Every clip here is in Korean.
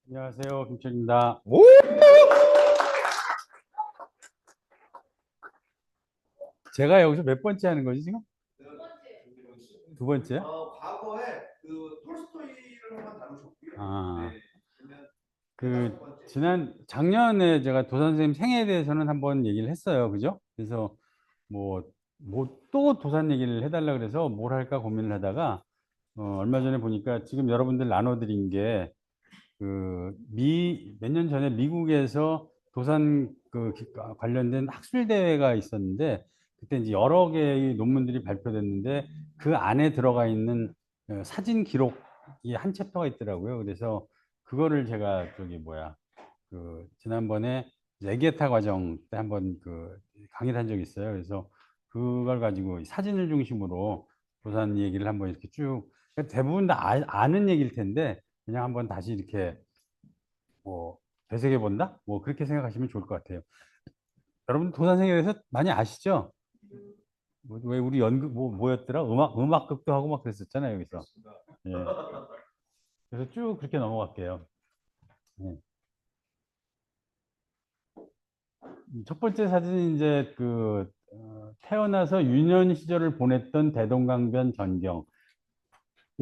안녕하세요. 김철입니다. 오! 제가 여기서 몇 번째 하는 거지, 지금? 두 번째? 과거에 그 톨스토이를 한번 다루셨고요. 아, 네. 그러면 그, 네다섯 번째. 작년에 제가 도산 선생님 생애에 대해서는 한번 얘기를 했어요. 그죠? 그래서 또 도산 얘기를 해달라 그래서 뭘 할까 고민을 하다가, 얼마 전에 보니까 지금 여러분들 나눠드린 게, 몇 년 전에 미국에서 도산 관련된 학술 대회가 있었는데 그때 이제 여러 개의 논문들이 발표됐는데 그 안에 들어가 있는 사진 기록이 한 챕터가 있더라고요. 그래서 그거를 제가 지난번에 레게타 과정 때 한번 강의를 한 적이 있어요. 그래서 그걸 가지고 사진을 중심으로 도산 얘기를 한번 이렇게 쭉 그러니까 대부분 다 아는 얘기일 텐데 그냥 한번 다시 이렇게 뭐 되새겨 본다? 뭐 그렇게 생각하시면 좋을 것 같아요. 여러분 도산생에 대해서 많이 아시죠? 왜 우리 연극 뭐였더라? 음악극도 하고 막 그랬었잖아요, 여기서. 예. 그래서 쭉 그렇게 넘어갈게요. 예. 첫 번째 사진은 이제 태어나서 유년 시절을 보냈던 대동강변 전경.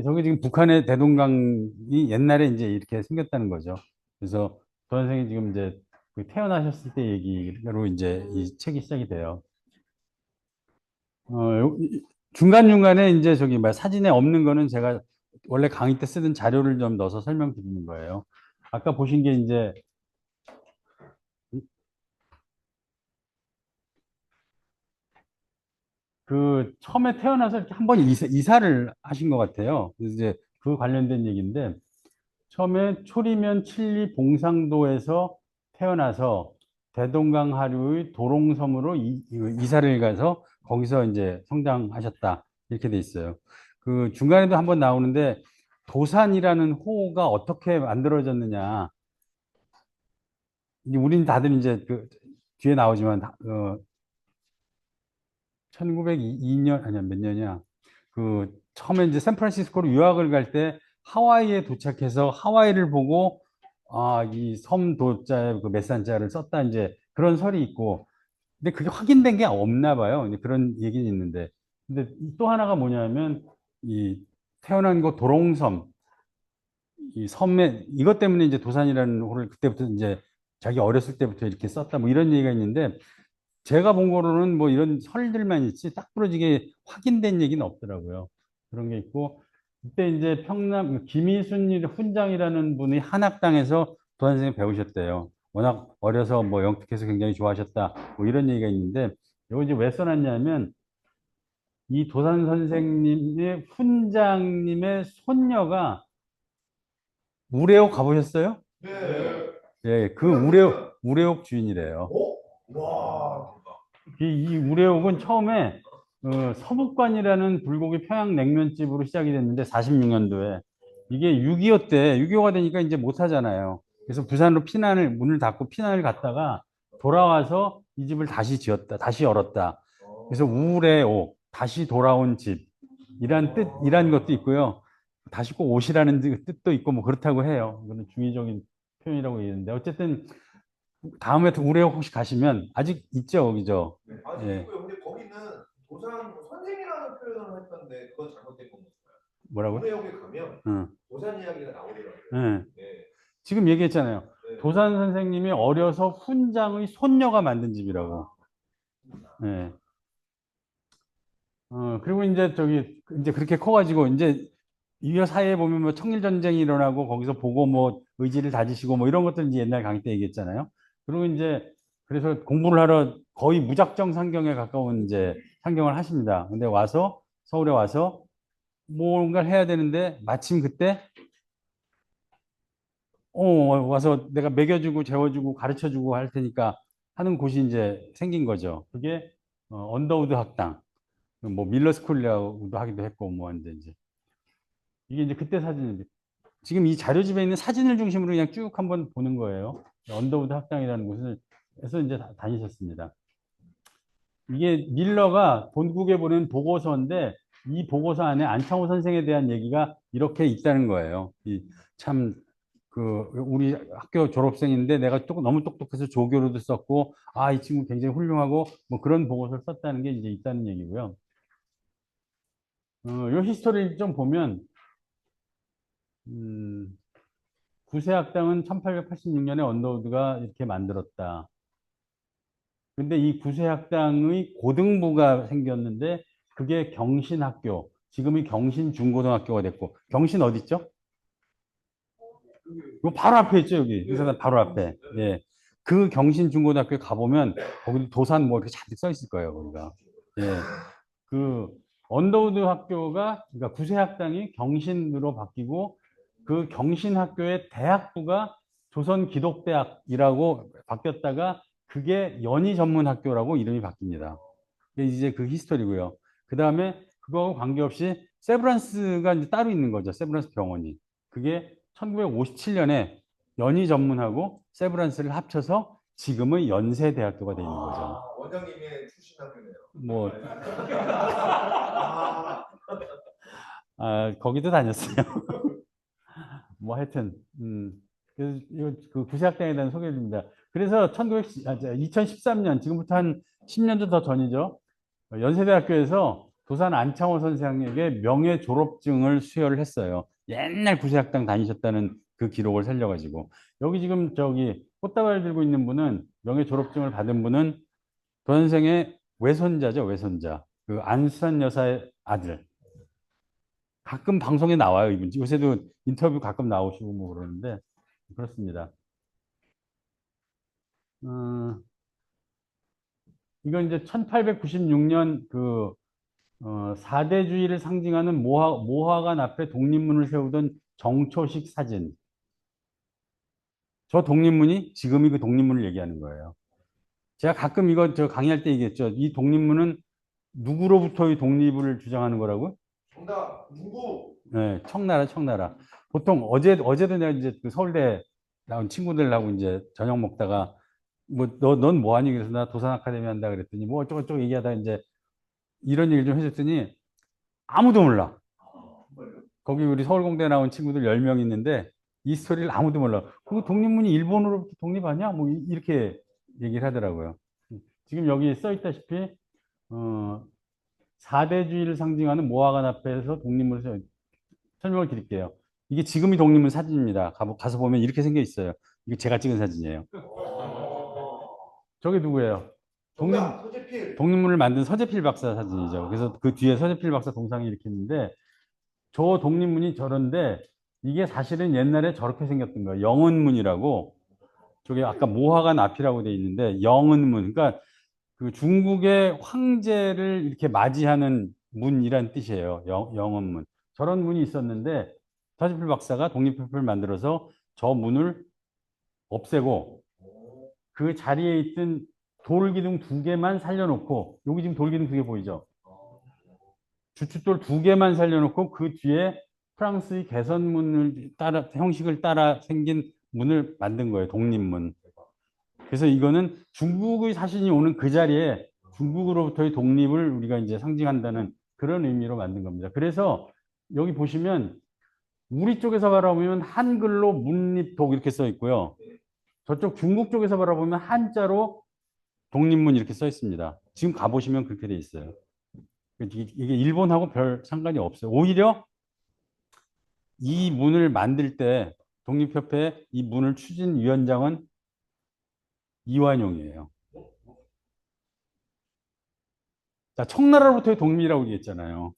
저게 지금 북한의 대동강이 옛날에 이제 이렇게 생겼다는 거죠. 그래서 도선생이 지금 이제 태어나셨을 때 얘기로 이제 이 책이 시작이 돼요. 중간중간에 이제 사진에 없는 거는 제가 원래 강의 때 쓰던 자료를 좀 넣어서 설명드리는 거예요. 아까 보신 게 이제 처음에 태어나서 이렇게 한번 이사를 하신 것 같아요. 그래서 이제 그 관련된 얘기인데 처음에 초리면 칠리 봉상도에서 태어나서 대동강 하류의 도롱섬으로 이사를 가서 거기서 이제 성장하셨다. 이렇게 돼 있어요. 그 중간에도 한번 나오는데 도산이라는 호가 어떻게 만들어졌느냐. 우린 다들 이제 뒤에 나오지만 1902년 아니야 몇 년이야. 처음에 이제 샌프란시스코로 유학을 갈 때 하와이에 도착해서 하와이를 보고 이 섬 도자에 그 메산자를 썼다 이제 그런 설이 있고 근데 그게 확인된 게 없나 봐요. 근데 그런 얘기는 있는데 근데 또 하나가 뭐냐면 이 태어난 곳 도롱섬 이 섬에 이것 때문에 이제 도산이라는 호를 그때부터 이제 자기 어렸을 때부터 이렇게 썼다 뭐 이런 얘기가 있는데 제가 본 거로는 뭐 이런 설들만 있지 딱 부러지게 확인된 얘기는 없더라고요. 그런 게 있고 그때 이제 평남 김희순 훈장이라는 분이 한학당에서 도산 선생님 배우셨대요. 워낙 어려서 뭐 영특해서 굉장히 좋아하셨다. 뭐 이런 얘기가 있는데 이거 이제 왜 써놨냐면 이 도산 선생님의 훈장님의 손녀가 우레옥 가보셨어요? 네. 예, 그 그러면 우레옥 주인이래요. 오? 와. 이 우레옥은 처음에 서북관이라는 불고기 평양 냉면집으로 시작이 됐는데 46년도에 이게 6.25 때 6.25가 되니까 이제 못 하잖아요. 그래서 부산으로 문을 닫고 피난을 갔다가 돌아와서 이 집을 다시 지었다, 다시 열었다. 그래서 우레옥 다시 돌아온 집이란 것도 있고요. 다시 꼭 오시라는 뜻도 있고 뭐 그렇다고 해요. 이거는 중의적인 표현이라고 얘기했는데 어쨌든 다음에 우레옥 혹시 가시면 아직 있죠, 거기죠? 네. 아직 예. 있고요. 근데 거기는 도산 선생이라는 표현을 했던데 그건 잘못된 건가요? 뭐라고요? 우레역에 가면 응. 도산 이야기가 나오더라고요. 예. 네. 지금 얘기했잖아요. 네. 도산 선생님이 어려서 훈장의 손녀가 만든 집이라고. 예. 그리고 이제 이제 그렇게 커가지고, 이제, 이 사이에 보면 뭐 청일전쟁이 일어나고, 거기서 보고 뭐 의지를 다지시고 뭐 이런 것들 이제 옛날 강의 때 얘기했잖아요. 그리고 이제, 그래서 공부를 하러 거의 무작정 상경에 가까운 이제 상경을 하십니다. 근데 서울에 와서 뭔가를 해야 되는데, 마침 그때, 와서 내가 먹여주고 재워주고 가르쳐주고 할 테니까 하는 곳이 이제 생긴 거죠. 그게, 언더우드 학당. 뭐 밀러 스쿨이라고도 하기도 했고 뭐 하는데 이제 이게 이제 그때 사진인데 지금 이 자료집에 있는 사진을 중심으로 그냥 쭉 한번 보는 거예요. 언더우드 학당이라는 곳을 해서 이제 다니셨습니다. 이게 밀러가 본국에 보낸 보고서인데 이 보고서 안에 안창호 선생에 대한 얘기가 이렇게 있다는 거예요. 참 우리 학교 졸업생인데 내가 조금 너무 똑똑해서 조교로도 썼고, 아, 이 친구 굉장히 훌륭하고, 뭐 그런 보고서를 썼다는 게 이제 있다는 얘기고요. 요 히스토리를 좀 보면, 음, 구세학당은 1886년에 언더우드가 이렇게 만들었다. 근데 이 구세학당의 고등부가 생겼는데, 그게 경신학교, 지금이 경신중고등학교가 됐고, 경신 어디 있죠? 이거 바로 앞에 있죠, 여기. 의사단 바로 앞에. 예. 그 경신중고등학교에 가보면, 거기 도산 뭐 이렇게 잔뜩 써 있을 거예요, 거기가. 예. 그, 언더우드 학교가, 그러니까 구세학당이 경신으로 바뀌고, 그 경신학교의 대학부가 조선기독대학이라고 바뀌었다가, 그게 연희전문학교라고 이름이 바뀝니다. 이게 이제 그 히스토리고요. 그 다음에 그거하고 관계없이 세브란스가 이제 따로 있는 거죠. 세브란스 병원이. 그게 1957년에 연희 전문하고 세브란스를 합쳐서 지금의 연세대학교가 돼 있는 거죠. 원장님의 출신 학교네요. 뭐, 아, 거기도 다녔어요. 뭐 하여튼, 그래서 이거 그 구세학당에 대한 소개입니다. 그래서 2013년, 지금부터 한 10년 더 전이죠. 연세대학교에서 도산 안창호 선생에게 명예 졸업증을 수여를 했어요. 옛날 구세학당 다니셨다는 그 기록을 살려가지고. 여기 지금 저기 꽃다발 들고 있는 분은 명예 졸업증을 받은 분은 도 선생의 외손자죠, 외손자. 그 안수산 여사의 아들. 가끔 방송에 나와요, 이분. 요새도 인터뷰 가끔 나오시고 뭐 그러는데 그렇습니다. 어, 이건 이제 1896년 4대주의를 상징하는 모화관 앞에 독립문을 세우던 정초식 사진. 저 독립문이 지금이 그 독립문을 얘기하는 거예요. 제가 가끔 이거 저 강의할 때 얘기했죠. 이 독립문은 누구로부터의 독립을 주장하는 거라고? 정답 누구? 네, 청나라, 청나라. 보통 어제도 내가 이제 그 서울대 나온 친구들하고 이제 저녁 먹다가 넌 뭐 하니? 그래서 나 도산 아카데미 한다 그랬더니 뭐 어쩌고저쩌고 얘기하다가 이제 이런 얘기를 좀 해줬더니 아무도 몰라. 거기 우리 서울공대 나온 친구들 10명 있는데 이 스토리를 아무도 몰라. 그 독립문이 일본으로부터 독립하냐? 뭐 이렇게 얘기를 하더라고요. 지금 여기 써 있다시피 어, 4대주의를 상징하는 모화관 앞에서 독립문을 설명을 드릴게요. 이게 지금의 독립문 사진입니다. 가서 보면 이렇게 생겨 있어요. 이게 제가 찍은 사진이에요. 저게 누구예요? 정답 서재필. 독립문을 만든 서재필 박사 사진이죠. 그래서 그 뒤에 서재필 박사 동상이 이렇게 있는데 저 독립문이 저런데 이게 사실은 옛날에 저렇게 생겼던 거예요. 영은문이라고 저게 아까 모화관 앞이라고 돼 있는데 영은문 그러니까 그 중국의 황제를 이렇게 맞이하는 문이란 뜻이에요. 영은문 저런 문이 있었는데 서재필 박사가 독립표를 만들어서 저 문을 없애고 그 자리에 있던 돌기둥 2개만 살려놓고 여기 지금 돌기둥 2개 보이죠? 주춧돌 2개만 살려놓고 그 뒤에 프랑스의 개선문을 따라 형식을 따라 생긴 문을 만든 거예요. 독립문. 그래서 이거는 중국의 사신이 오는 그 자리에 중국으로부터의 독립을 우리가 이제 상징한다는 그런 의미로 만든 겁니다. 그래서 여기 보시면 우리 쪽에서 바라보면 한글로 문립독 이렇게 써 있고요. 저쪽 중국 쪽에서 바라보면 한자로 독립문 이렇게 써 있습니다. 지금 가보시면 그렇게 돼 있어요. 이게 일본하고 별 상관이 없어요. 오히려 이 문을 만들 때 독립협회 이 문을 추진 위원장은 이완용이에요. 자, 청나라로부터의 독립이라고 얘기했잖아요.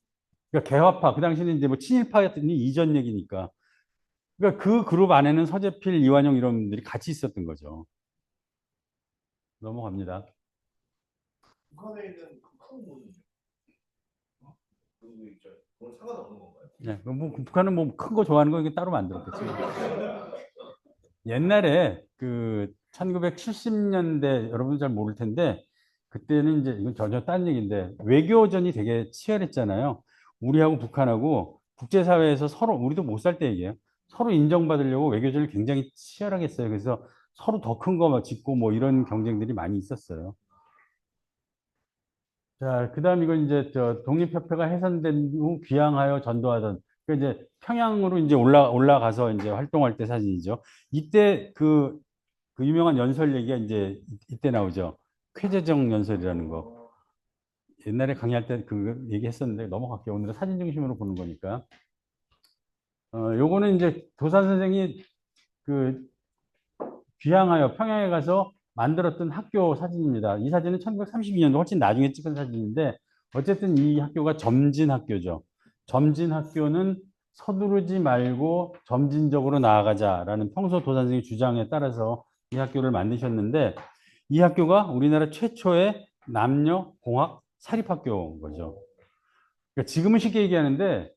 그러니까 개화파, 그 당시에는 이제 뭐 친일파였더니 이전 얘기니까. 그러니까 그 그룹 안에는 서재필, 이완용 이런 분들이 같이 있었던 거죠. 넘어갑니다. 북한에 있는 그큰 문. 그 있죠. 그건 상관없는 건가요? 네, 뭐 북한은 뭐 큰 거 좋아하는 거 이게 따로 만들었겠죠. 옛날에 그 1970년대 여러분 잘 모를 텐데 그때는 이제 이건 전혀 딴 얘기인데 외교전이 되게 치열했잖아요. 우리하고 북한하고 국제사회에서 서로 우리도 못 살 때 얘기예요. 서로 인정받으려고 외교전을 굉장히 치열하게 했어요. 그래서 서로 더 큰 거 막 짓고 뭐 이런 경쟁들이 많이 있었어요. 자, 그다음 이건 이제 저 독립협회가 해산된 후 귀향하여 전도하던 그 이제 평양으로 이제 올라가서 이제 활동할 때 사진이죠. 이때 그 유명한 연설 얘기가 이제 이때 나오죠. 쾌재정 연설이라는 거. 옛날에 강의할 때 그 얘기했었는데 넘어갈게요. 오늘은 사진 중심으로 보는 거니까. 요거는 이제 도산 선생이 그 귀향하여 평양에 가서 만들었던 학교 사진입니다. 이 사진은 1932년도 훨씬 나중에 찍은 사진인데 어쨌든 이 학교가 점진학교죠. 점진학교는 서두르지 말고 점진적으로 나아가자라는 평소 도산 선생의 주장에 따라서 이 학교를 만드셨는데 이 학교가 우리나라 최초의 남녀 공학 사립학교인 거죠. 그러니까 지금은 쉽게 얘기하는데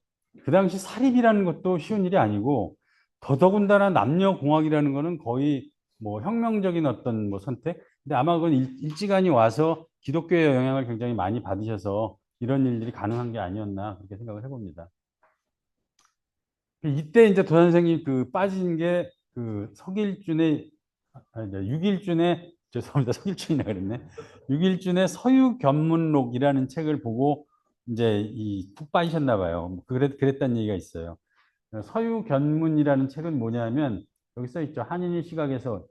그 당시 사립이라는 것도 쉬운 일이 아니고 더더군다나 남녀공학이라는 거는 거의 뭐 혁명적인 어떤 뭐 선택. 근데 아마 그건 일지간이 와서 기독교의 영향을 굉장히 많이 받으셔서 이런 일들이 가능한 게 아니었나 그렇게 생각을 해봅니다. 이때 이제 도 선생이 그 빠진 게 그 석일준의 육일준의 죄송합니다. 석일준이라 그랬네. 육일준의 서유견문록이라는 책을 보고 이제 푹 빠지셨나 봐요. 뭐 그랬다는 얘기가 있어요. 서유견문이라는 책은 뭐냐면 여기 써 있죠. 한인의 시각에서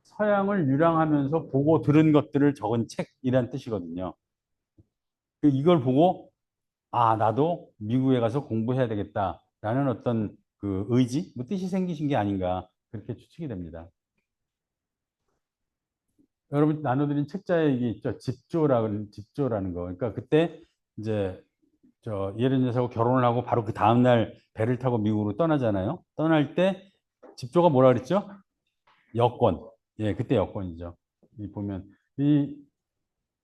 서양을 유랑하면서 보고 들은 것들을 적은 책이란 뜻이거든요. 이걸 보고 아 나도 미국에 가서 공부해야 되겠다라는 어떤 그 의지, 뭐 뜻이 생기신 게 아닌가 그렇게 추측이 됩니다. 여러분 나눠드린 책자에 이게 있죠. 집조라는 거. 그러니까 그때 이제 저 예를 들어서 결혼을 하고 바로 그 다음날 배를 타고 미국으로 떠나잖아요. 떠날 때 집조가 뭐라 그랬죠? 여권. 예, 그때 여권이죠. 이 보면 이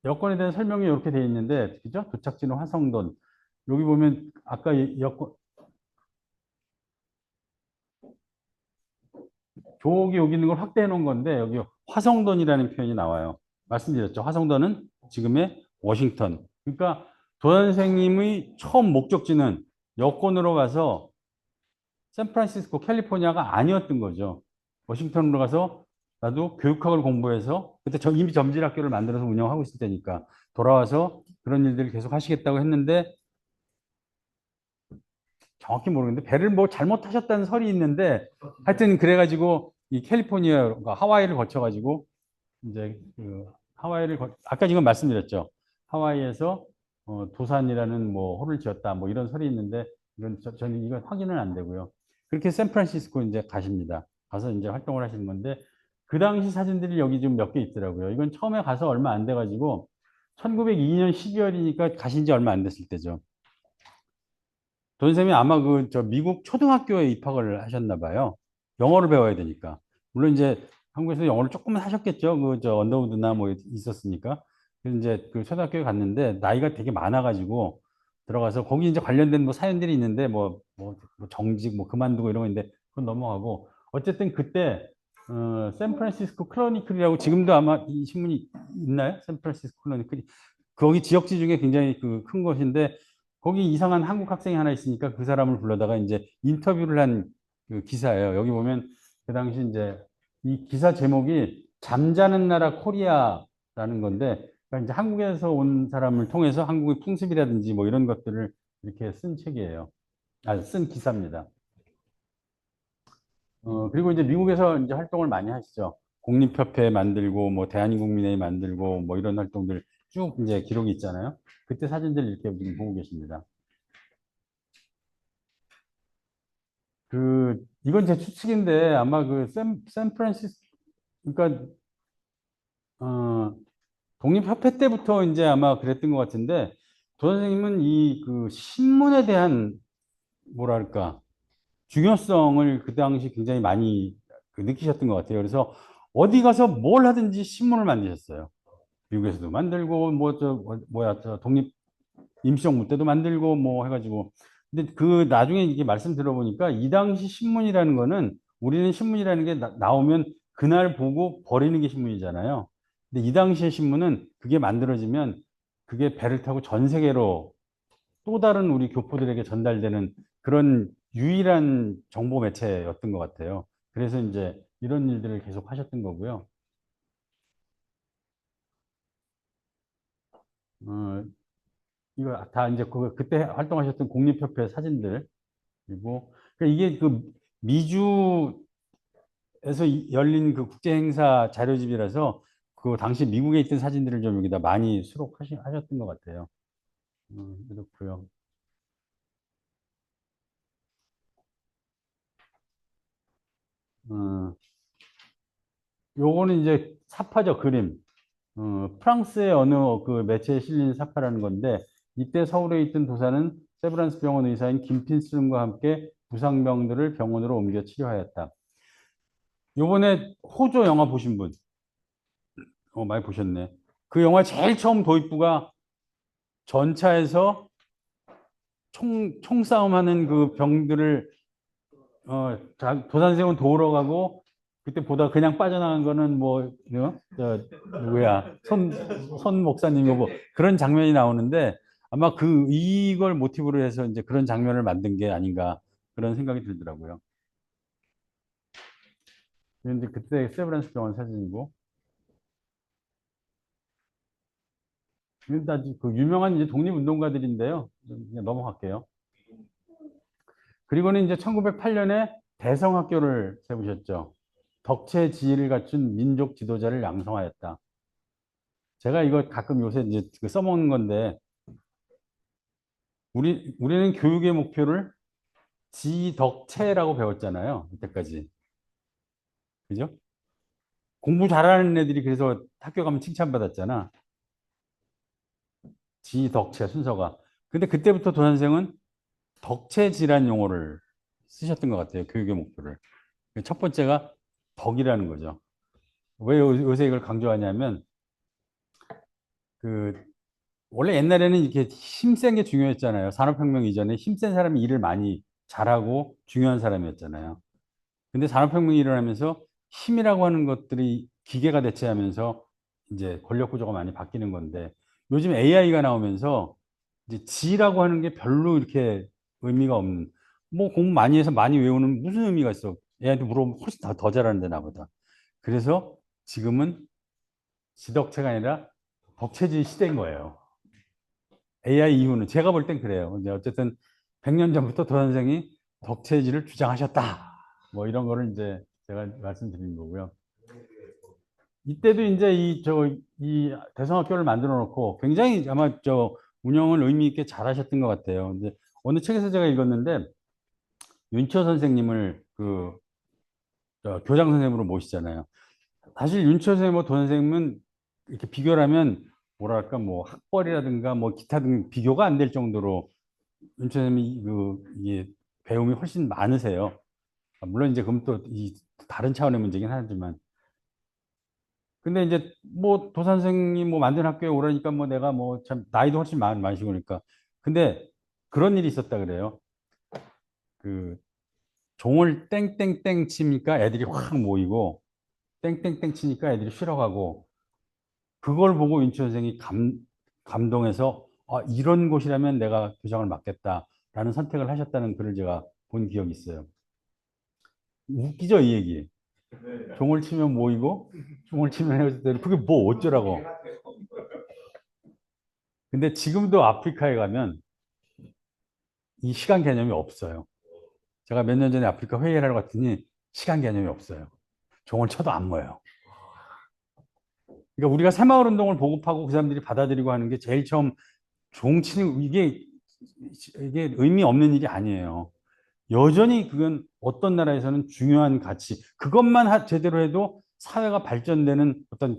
여권에 대한 설명이 이렇게 돼 있는데, 그죠? 도착지는 화성돈. 여기 보면 아까 여권 조기 여기 있는 걸 확대해 놓은 건데 여기 화성돈이라는 표현이 나와요. 말씀드렸죠. 화성돈은 지금의 워싱턴. 그러니까 도 선생님의 처음 목적지는 여권으로 가서 샌프란시스코, 캘리포니아가 아니었던 거죠. 워싱턴으로 가서 나도 교육학을 공부해서 그때 이미 점질학교를 만들어서 운영하고 있을 때니까 돌아와서 그런 일들을 계속 하시겠다고 했는데 정확히 모르겠는데 배를 뭐 잘못하셨다는 설이 있는데 하여튼 그래가지고 이 캘리포니아가 하와이를 거쳐가지고 이제 그 아까 지금 말씀드렸죠. 하와이에서 도산이라는 뭐 호를 지었다 뭐 이런 설이 있는데 이건 저는 이건 확인은 안 되고요. 그렇게 샌프란시스코 이제 가십니다. 가서 이제 활동을 하시는 건데 그 당시 사진들이 여기 좀 몇 개 있더라고요. 이건 처음에 가서 얼마 안 돼가지고 1902년 12월이니까 가신 지 얼마 안 됐을 때죠. 돈 쌤이 아마 그 저 미국 초등학교에 입학을 하셨나 봐요. 영어를 배워야 되니까. 물론 이제 한국에서 영어를 조금은 하셨겠죠. 그 저 언더우드나 뭐 있었으니까. 그래서 이제 그 초등학교에 갔는데 나이가 되게 많아가지고 들어가서 거기 이제 관련된 뭐 사연들이 있는데 뭐 정직 뭐 그만두고 이런 거 있는데 그건 넘어가고 어쨌든 그때 샌프란시스코 크로니클이라고 지금도 아마 이 신문이 있나요? 샌프란시스코 크로니클이 거기 지역지 중에 굉장히 그 큰 곳인데 거기 이상한 한국 학생이 하나 있으니까 그 사람을 불러다가 이제 인터뷰를 한 그 기사예요. 여기 보면 그 당시 이제 이 기사 제목이 잠자는 나라 코리아라는 건데 그러니까 이제 한국에서 온 사람을 통해서 한국의 풍습이라든지 뭐 이런 것들을 이렇게 쓴 책이에요. 쓴 기사입니다. 그리고 이제 미국에서 이제 활동을 많이 하시죠. 국립협회 만들고 뭐 대한민국민회의 만들고 뭐 이런 활동들 쭉 이제 기록이 있잖아요. 그때 사진들 이렇게 지금 보고 계십니다. 이건 제 추측인데 아마 샌프란시스 그러니까 어, 독립협회 때부터 이제 아마 그랬던 것 같은데 도 선생님은 이 그 신문에 대한 뭐랄까 중요성을 그 당시 굉장히 많이 그 느끼셨던 것 같아요. 그래서 어디 가서 뭘 하든지 신문을 만드셨어요. 미국에서도 만들고 뭐야 저 독립 임시정부 때도 만들고 뭐 해가지고 근데 그 나중에 이게 말씀 들어보니까 이 당시 신문이라는 거는 우리는 신문이라는 게 나오면 그날 보고 버리는 게 신문이잖아요. 근데 이 당시의 신문은 그게 만들어지면 그게 배를 타고 전 세계로 또 다른 우리 교포들에게 전달되는 그런 유일한 정보 매체였던 것 같아요. 그래서 이제 이런 일들을 계속 하셨던 거고요. 어, 이거 다 이제 그때 활동하셨던 국립협회 사진들. 그리고 이게 그 미주에서 열린 그 국제 행사 자료집이라서 그 당시 미국에 있던 사진들을 좀 여기다 많이 수록하셨던 것 같아요. 그렇고요. 어, 요거는 이제 사파죠, 그림. 프랑스의 어느 그 매체에 실린 사파라는 건데, 이때 서울에 있던 도사는 세브란스 병원 의사인 김필순과 함께 부상병들을 병원으로 옮겨 치료하였다. 요번에 호조 영화 보신 분, 많이 보셨네. 그 영화 제일 처음 도입부가 전차에서 총싸움하는 그 병들을, 도산생은 도우러 가고, 그때 보다 그냥 빠져나간 거는 뭐, 누구야, 손 목사님이고 뭐, 그런 장면이 나오는데, 아마 이걸 모티브로 해서 이제 그런 장면을 만든 게 아닌가, 그런 생각이 들더라고요. 그런데 그때 세브란스 병원 사진이고, 지금까지 그 유명한 이제 독립운동가들인데요. 그냥 넘어갈게요. 그리고는 이제 1908년에 대성학교를 세우셨죠. 덕체 지위를 갖춘 민족 지도자를 양성하였다. 제가 이거 가끔 요새 이제 써먹는 건데, 우리는 교육의 목표를 지덕체라고 배웠잖아요. 이때까지. 그죠? 공부 잘하는 애들이 그래서 학교 가면 칭찬받았잖아. 지덕체 순서가. 근데 그때부터 도선생은 덕체지란 용어를 쓰셨던 것 같아요. 교육의 목표를. 첫 번째가 덕이라는 거죠. 왜 요새 이걸 강조하냐면, 그, 원래 옛날에는 이렇게 힘센 게 중요했잖아요. 산업혁명 이전에 힘센 사람이 일을 많이 잘하고 중요한 사람이었잖아요. 근데 산업혁명이 일어나면서 힘이라고 하는 것들이 기계가 대체하면서 이제 권력 구조가 많이 바뀌는 건데, 요즘 AI가 나오면서 이제 지라고 하는 게 별로 이렇게 의미가 없는, 뭐 공부 많이 해서 많이 외우는 무슨 의미가 있어? 애한테 물어보면 훨씬 더 잘하는데 나보다. 그래서 지금은 지덕체가 아니라 덕체지 시대인 거예요. AI 이후는 제가 볼 땐 그래요. 근데 어쨌든 100년 전부터 도 선생이 덕체지를 주장하셨다. 뭐 이런 거를 이제 제가 말씀드린 거고요. 이때도 이제 이 대성학교를 만들어 놓고 굉장히 아마 운영을 의미 있게 잘 하셨던 것 같아요. 근데 어느 책에서 제가 읽었는데 윤초 선생님을 교장 선생님으로 모시잖아요. 사실 윤초 선생님과 도 선생님은 이렇게 비교를 하면 뭐랄까 뭐 학벌이라든가 뭐 기타 등 비교가 안 될 정도로 윤초 선생님이 이게 배움이 훨씬 많으세요. 물론 이제 그럼 또 이 다른 차원의 문제긴 하지만 근데 이제 뭐 도선생이 뭐 만든 학교에 오라니까 뭐 내가 뭐 참 나이도 훨씬 많으시고 그러니까 근데 그런 일이 있었다 그래요. 그 종을 땡땡땡 치니까 애들이 확 모이고 땡땡땡 치니까 애들이 싫어가고 그걸 보고 윤치 선생이 감동해서 이런 곳이라면 내가 교장을 맡겠다라는 선택을 하셨다는 글을 제가 본 기억이 있어요. 웃기죠, 이 얘기. 종을 치면 모이고 종을 치면 헤어질 그게 뭐 어쩌라고. 근데 지금도 아프리카에 가면 이 시간 개념이 없어요. 제가 몇 년 전에 아프리카 회의를 하러 갔더니 시간 개념이 없어요. 종을 쳐도 안 모여요. 그러니까 우리가 새마을 운동을 보급하고 그 사람들이 받아들이고 하는 게 제일 처음 종 치는 이게 의미 없는 일이 아니에요. 여전히 그건 어떤 나라에서는 중요한 가치. 그것만 제대로 해도 사회가 발전되는 어떤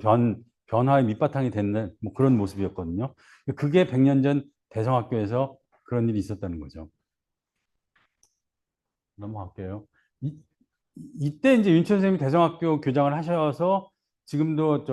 변화의 밑바탕이 되는 뭐 그런 모습이었거든요. 그게 100년 전 대성학교에서 그런 일이 있었다는 거죠. 넘어갈게요. 이때 이제 윤천 선생님이 대성학교 교장을 하셔서 지금도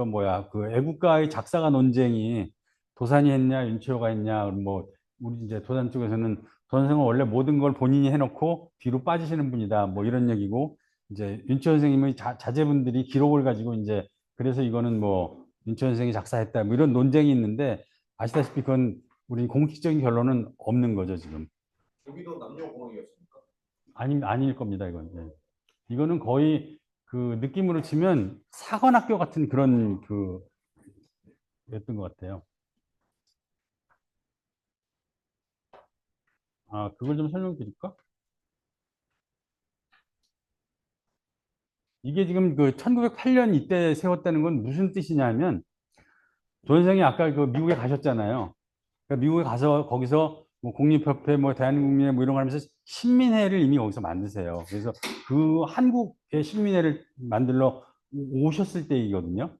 그 애국가의 작사가 논쟁이 도산이 했냐 윤치호가 했냐 뭐 우리 이제 도산 쪽에서는 도 선생은 원래 모든 걸 본인이 해놓고 뒤로 빠지시는 분이다 뭐 이런 얘기고 이제 윤치호 선생님의 자제분들이 기록을 가지고 이제 그래서 이거는 뭐 윤치호 선생이 작사했다 뭐 이런 논쟁이 있는데 아시다시피 그건 우리 공식적인 결론은 없는 거죠 지금. 여기도 남녀 공학이었습니까? 아닐 겁니다 이건. 네. 이거는 거의 그 느낌으로 치면 사관학교 같은 그런 였던 것 같아요. 그걸 좀 설명드릴까? 이게 지금 그 1908년 이때 세웠다는 건 무슨 뜻이냐면, 조선생이 아까 그 미국에 가셨잖아요. 그러니까 미국에 가서 거기서 뭐 국립협회, 뭐 대한민국민회 뭐 이런 거 하면서 신민회를 이미 거기서 만드세요. 그래서 그 한국의 신민회를 만들러 오셨을 때이거든요.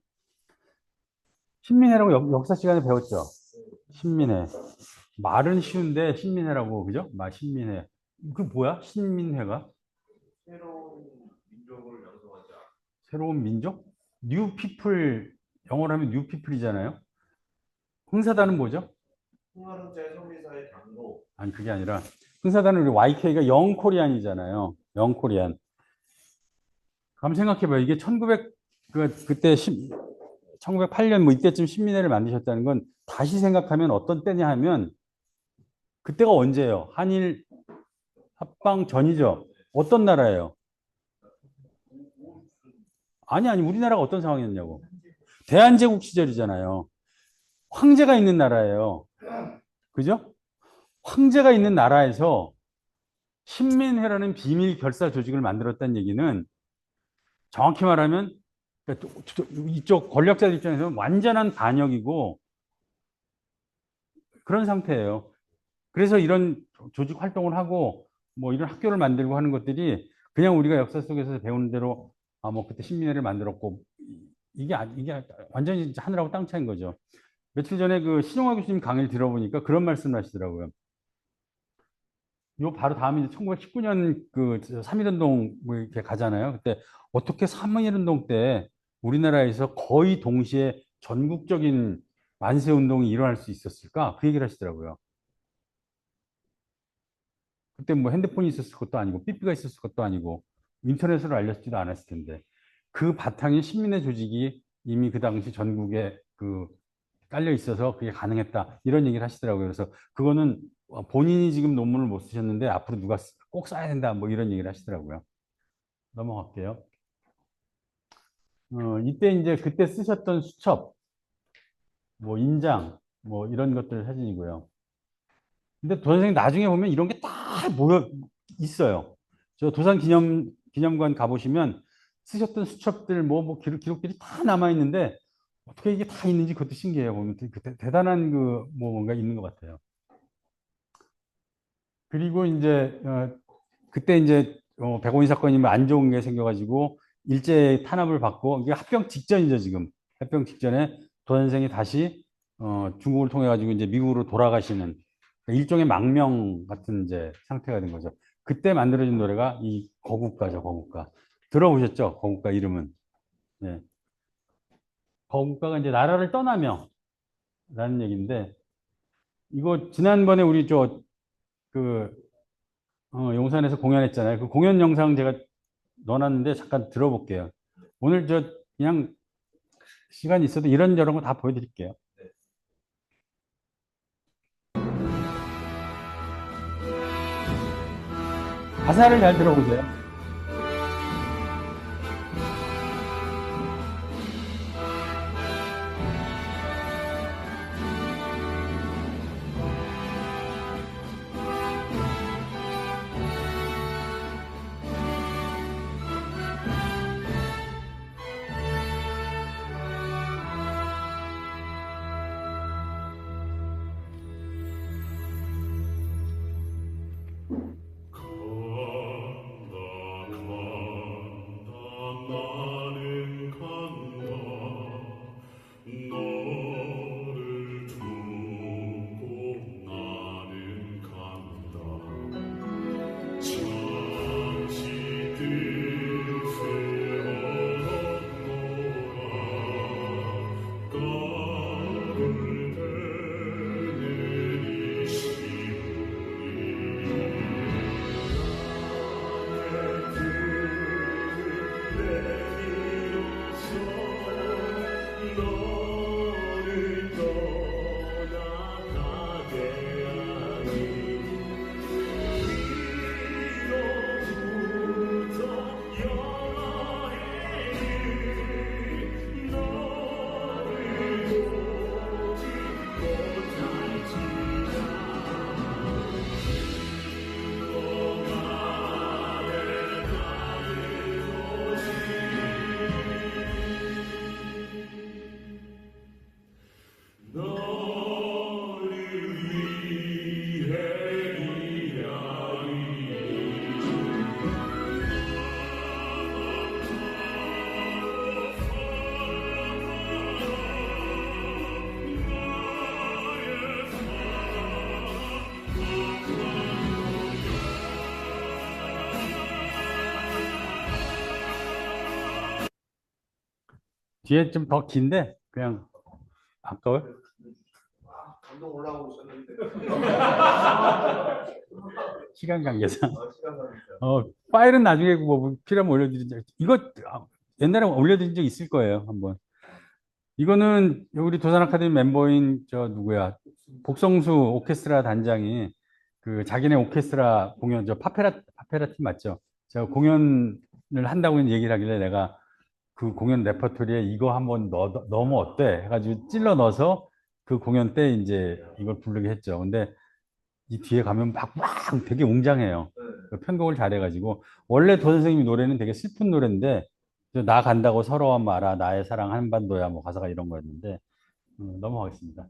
신민회라고 역사 시간에 배웠죠. 신민회. 말은 쉬운데 신민회라고 그죠? 신민회. 그 뭐야? 신민회가? 새로운 민족을 양성하자. 새로운 민족? 뉴 피플, 영어로 하면 뉴 피플이잖아요. 흥사단은 뭐죠? 풍화론자의 성리사의 당로. 아니 그게 아니라 흥사단은 우리 YK가 영 코리안이잖아요. 영 코리안. 한번 생각해봐요. 이게 1900 그때 1908년 뭐 이때쯤 신민회를 만드셨다는 건 다시 생각하면 어떤 때냐 하면 그때가 언제예요? 한일 합방 전이죠. 어떤 나라예요? 아니 우리나라가 어떤 상황이었냐고. 대한제국 시절이잖아요. 황제가 있는 나라예요. 그죠? 황제가 있는 나라에서 신민회라는 비밀 결사 조직을 만들었다는 얘기는 정확히 말하면 그러니까 이쪽 권력자들 입장에서는 완전한 반역이고 그런 상태예요. 그래서 이런 조직 활동을 하고 뭐 이런 학교를 만들고 하는 것들이 그냥 우리가 역사 속에서 배우는 대로 뭐 그때 신민회를 만들었고 이게 완전히 하늘하고 땅 차이인 거죠. 며칠 전에 그 신용화 교수님 강의를 들어보니까 그런 말씀을 하시더라고요. 요 바로 다음에 이제 1919년 그 3.1운동 뭐 이렇게 가잖아요. 그때 어떻게 3.1운동 때 우리나라에서 거의 동시에 전국적인 만세 운동이 일어날 수 있었을까? 그 얘기를 하시더라고요. 그때 뭐 핸드폰이 있었을 것도 아니고 삐삐가 있었을 것도 아니고 인터넷으로 알려지도 않았을 텐데 그 바탕이 신민의 조직이 이미 그 당시 전국에 그 깔려 있어서 그게 가능했다 이런 얘기를 하시더라고요. 그래서 그거는 본인이 지금 논문을 못 쓰셨는데 앞으로 누가 꼭 써야 된다 뭐 이런 얘기를 하시더라고요. 넘어갈게요. 이때 이제 그때 쓰셨던 수첩, 뭐 인장, 뭐 이런 것들 사진이고요. 근데 도선생님 나중에 보면 이런 게 다 모여 있어요. 저 기념관 가보시면 쓰셨던 수첩들 뭐 기록들이 다 남아 있는데 어떻게 이게 다 있는지 그것도 신기해요. 보면 대단한 그 뭐 뭔가 있는 것 같아요. 그리고 이제 그때 이제 백오인 사건이 뭐 안 좋은 게 생겨가지고 일제 탄압을 받고 이게 합병 직전이죠 지금. 합병 직전에 도선생이 다시 중국을 통해 가지고 이제 미국으로 돌아가시는 일종의 망명 같은 이제 상태가 된 거죠. 그때 만들어진 노래가 이 거국가죠, 거국가. 들어보셨죠? 거국가 이름은. 네. 거국가가 이제 나라를 떠나며 라는 얘기인데 이거 지난번에 우리 그 용산에서 공연했잖아요. 그 공연 영상 제가 넣어놨는데 잠깐 들어볼게요. 오늘 그냥 시간이 있어도 이런저런 거 다 보여드릴게요. 가사를 잘 들어보세요. 뒤에 좀 더 긴데 그냥 아까워요? 감동 올라오고 있었는데. 시간 관계상. 시간 관계상. 파일은 나중에 뭐 필요하면 올려드리죠. 이거 옛날에 올려드린 적 있을 거예요, 한번. 이거는 우리 도산 아카데미 멤버인 저 누구야? 복성수 오케스트라 단장이 그 자기네 오케스트라 공연 저 파페라 팀 맞죠? 제가 공연을 한다고 얘기를 하길래 내가 그 공연 레퍼토리에 이거 한번 넣으면 어때? 해가지고 찔러 넣어서 그 공연 때 이제 이걸 부르게 했죠. 근데 이 뒤에 가면 막 되게 웅장해요. 그 편곡을 잘해가지고 원래 도 선생님이 노래는 되게 슬픈 노래인데 나 간다고 서러워 마라 나의 사랑 한반도야 뭐 가사가 이런 거였는데 넘어가겠습니다.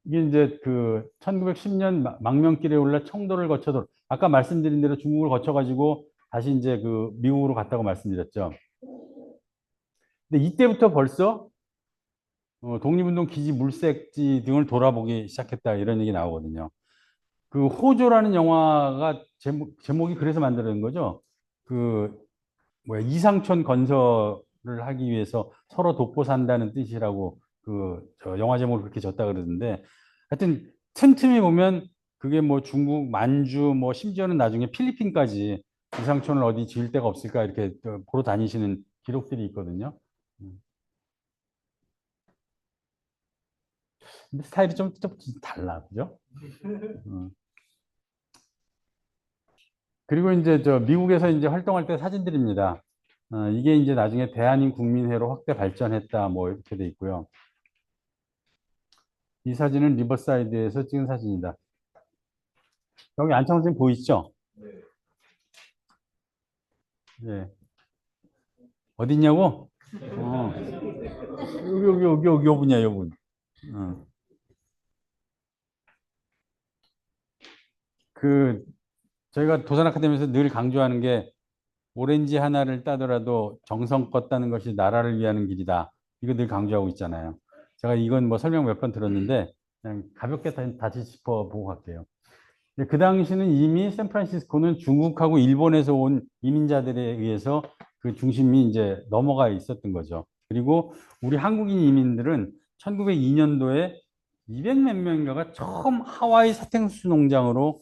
이게 이제 그 1910년 망명길에 올라 청도를 거쳐 아까 말씀드린 대로 중국을 거쳐가지고 다시 이제 그 미국으로 갔다고 말씀드렸죠. 근데 이때부터 벌써 독립운동 기지 물색지 등을 돌아보기 시작했다 이런 얘기 나오거든요. 그 호조라는 영화가 제목이 그래서 만들어진 거죠. 그 뭐야 이상촌 건설을 하기 위해서 서로 돕고 산다는 뜻이라고 저 영화 제목을 그렇게 졌다 그러는데 하여튼 틈틈이 보면 그게 뭐 중국 만주 뭐 심지어는 나중에 필리핀까지 이상촌을 어디 지을 데가 없을까 이렇게 또 보러 다니시는 기록들이 있거든요. 음. 근데 스타일이 좀 달라, 그죠? 음. 그리고 이제 저 미국에서 이제 활동할 때 사진들입니다. 이게 이제 나중에 대한인 국민회로 확대 발전했다 뭐 이렇게 돼 있고요. 이 사진은 리버사이드에서 찍은 사진이다. 여기 안창호 선생님 보이시죠? 네. 예. 어디 있냐고? 여기 요분이야, 요분. 어. 그 저희가 도산 아카데미에서 늘 강조하는 게 오렌지 하나를 따더라도 정성껏 따는 것이 나라를 위하는 길이다. 이거 늘 강조하고 있잖아요. 제가 이건 뭐 설명 몇 번 들었는데 그냥 가볍게 다시 짚어보고 갈게요. 그 당시는 이미 샌프란시스코는 중국하고 일본에서 온 이민자들에 의해서 그 중심이 이제 넘어가 있었던 거죠. 그리고 우리 한국인 이민들은 1902년도에 200 몇 명인가가 처음 하와이 사탕수수 농장으로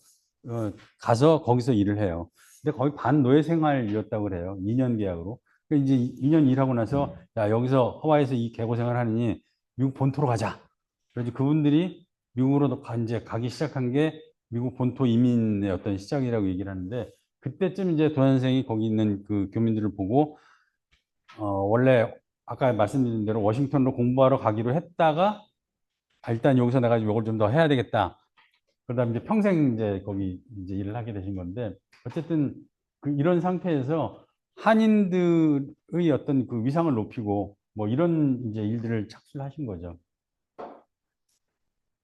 가서 거기서 일을 해요. 근데 거의 반노예 생활이었다고 그래요. 2년 계약으로. 이제 2년 일하고 나서 야, 여기서 하와이에서 이 개고 생활 하느니 미국 본토로 가자. 그래서 그분들이 미국으로 이제 가기 시작한 게 미국 본토 이민의 어떤 시작이라고 얘기를 하는데 그때쯤 이제 도 선생이 거기 있는 그 교민들을 보고 원래 아까 말씀드린 대로 워싱턴으로 공부하러 가기로 했다가 일단 여기서 내가 이걸 좀 더 해야 되겠다. 그러다 이제 평생 이제 거기 이제 일을 하게 되신 건데 어쨌든 이런 상태에서 한인들의 어떤 그 위상을 높이고 뭐 이런 이제 일들을 착수하신 거죠.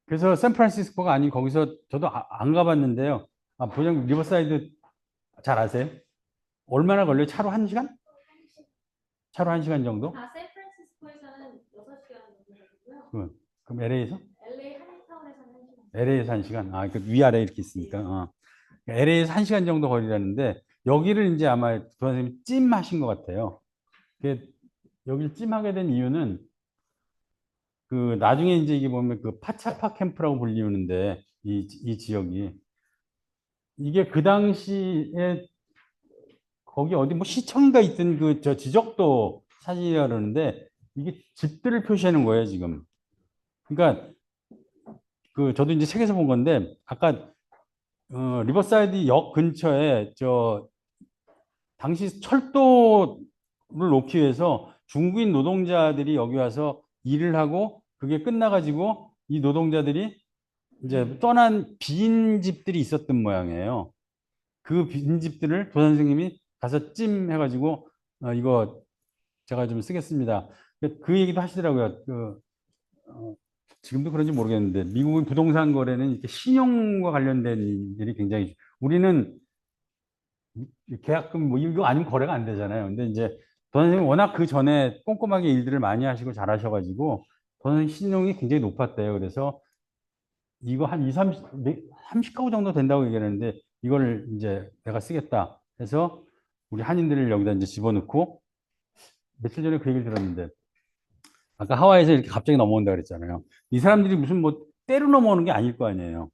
그래서 샌프란시스코가 아닌 거기서 저도 안 가봤는데요. 보령 리버사이드 잘 아세요? 얼마나 걸려요? 차로 1시간? 차로 1시간 정도? 샌프란시스코에서는 6시간 정도 걸리고요. 그럼 LA에서? LA 한인타운에서는 1시간. LA에서 1시간? 그 위아래 이렇게 있으니까. LA에서 1시간 정도 거리라는데 여기를 이제 아마 그 선생님이 찜하신 것 같아요. 여기를 찜하게 된 이유는 그 나중에 이제 이게 보면 그 파차파 캠프라고 불리우는데 이 지역이 이게 그 당시에 거기 어디 뭐 시청인가 있던 그 저 지적도 사진이라 그러는데 이게 집들을 표시하는 거예요 지금. 그러니까 그 저도 이제 책에서 본 건데 아까 리버사이드 역 근처에 저 당시 철도를 놓기 위해서 중국인 노동자들이 여기 와서 일을 하고 그게 끝나가지고 이 노동자들이 이제 떠난 빈 집들이 있었던 모양이에요. 그 빈 집들을 도 선생님이 가서 찜 해가지고 이거 제가 좀 쓰겠습니다. 그 얘기도 하시더라고요. 지금도 그런지 모르겠는데 미국의 부동산 거래는 이렇게 신용과 관련된 일이 굉장히 우리는 계약금 뭐 이거 아니면 거래가 안 되잖아요. 근데 이제 도 선생님 워낙 그 전에 꼼꼼하게 일들을 많이 하시고 잘하셔가지고 도 선생님 신용이 굉장히 높았대요. 그래서 이거 한 2, 30가구 정도 된다고 얘기하는데 이걸 이제 내가 쓰겠다 해서 우리 한인들을 여기다 이제 집어넣고 며칠 전에 그 얘기를 들었는데, 아까 하와이에서 이렇게 갑자기 넘어온다 그랬잖아요. 이 사람들이 무슨 뭐 때로 넘어오는 게 아닐 거 아니에요.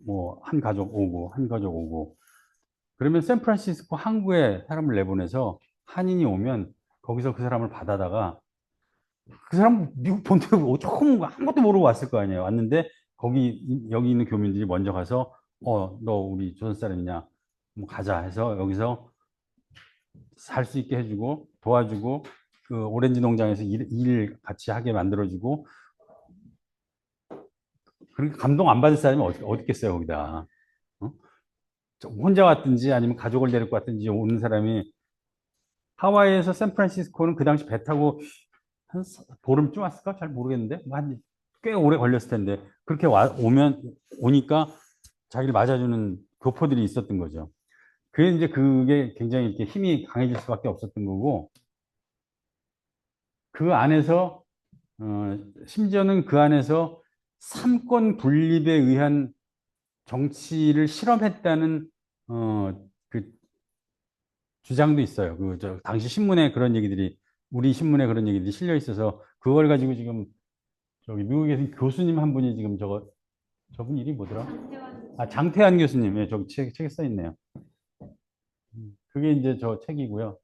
뭐 한 가족 오고, 한 가족 오고. 그러면 샌프란시스코 항구에 사람을 내보내서 한인이 오면 거기서 그 사람을 받아다가 그 사람 미국 본토에 조금 아무것도 모르고 왔을 거 아니에요. 왔는데 여기 있는 교민들이 먼저 가서 너 우리 조선 사람이냐? 뭐 가자 해서 여기서 살 수 있게 해주고 도와주고 그 오렌지 농장에서 일 같이 하게 만들어주고 그렇게 감동 안 받을 사람이 어디 있겠어요 거기다. 어? 혼자 왔든지 아니면 가족을 데리고 왔든지 오는 사람이 하와이에서 샌프란시스코는 그 당시 배 타고 한 보름쯤 왔을까? 잘 모르겠는데 뭐 꽤 오래 걸렸을 텐데 그렇게 오니까 자기를 맞아주는 교포들이 있었던 거죠. 그게 굉장히 이렇게 힘이 강해질 수밖에 없었던 거고 그 안에서 심지어는 그 안에서 삼권 분립에 의한 정치를 실험했다는 그 주장도 있어요. 당시 신문에 그런 얘기들이 우리 신문에 그런 얘기들이 실려 있어서 그걸 가지고 지금 저기 미국에서 교수님 한 분이 지금 저분 이름이 뭐더라? 장태환 아, 장태환 교수님. 예, 저기 책에 써 있네요. 그게 이제 저 책이고요.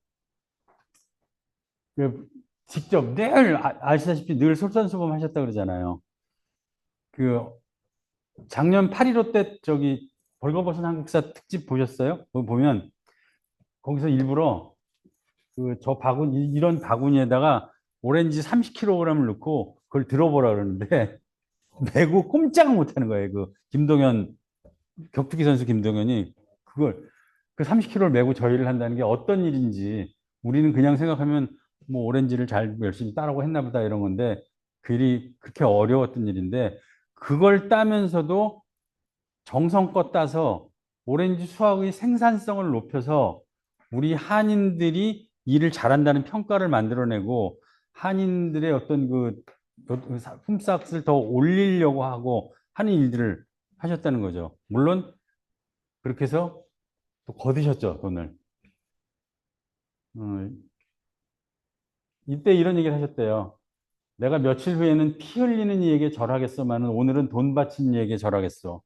그 직접 늘 아시다시피 늘 솔선수범 하셨다 그러잖아요. 그 작년 8.15 때 저기 벌거벗은 한국사 특집 보셨어요? 거기 보면 거기서 일부러 저 바구니 이런 바구니에다가 오렌지 30kg을 넣고 그걸 들어보라 그러는데 메고 꼼짝을 못 하는 거예요. 그 김동현 격투기 선수 김동현이 그걸 그 30kg를 메고 저희를 한다는 게 어떤 일인지 우리는 그냥 생각하면 뭐 오렌지를 잘 열심히 따라고 했나 보다 이런 건데 그 일이 그렇게 어려웠던 일인데 그걸 따면서도 정성껏 따서 오렌지 수확의 생산성을 높여서 우리 한인들이 일을 잘한다는 평가를 만들어내고 한인들의 어떤 품삯을 더 올리려고 하고 하는 일들을 하셨다는 거죠. 물론 그렇게 해서 또 거두셨죠, 돈을. 어, 이때 이런 얘기를 하셨대요. 내가 며칠 후에는 피 흘리는 이에게 절하겠어만은 오늘은 돈 바친 이에게 절하겠어.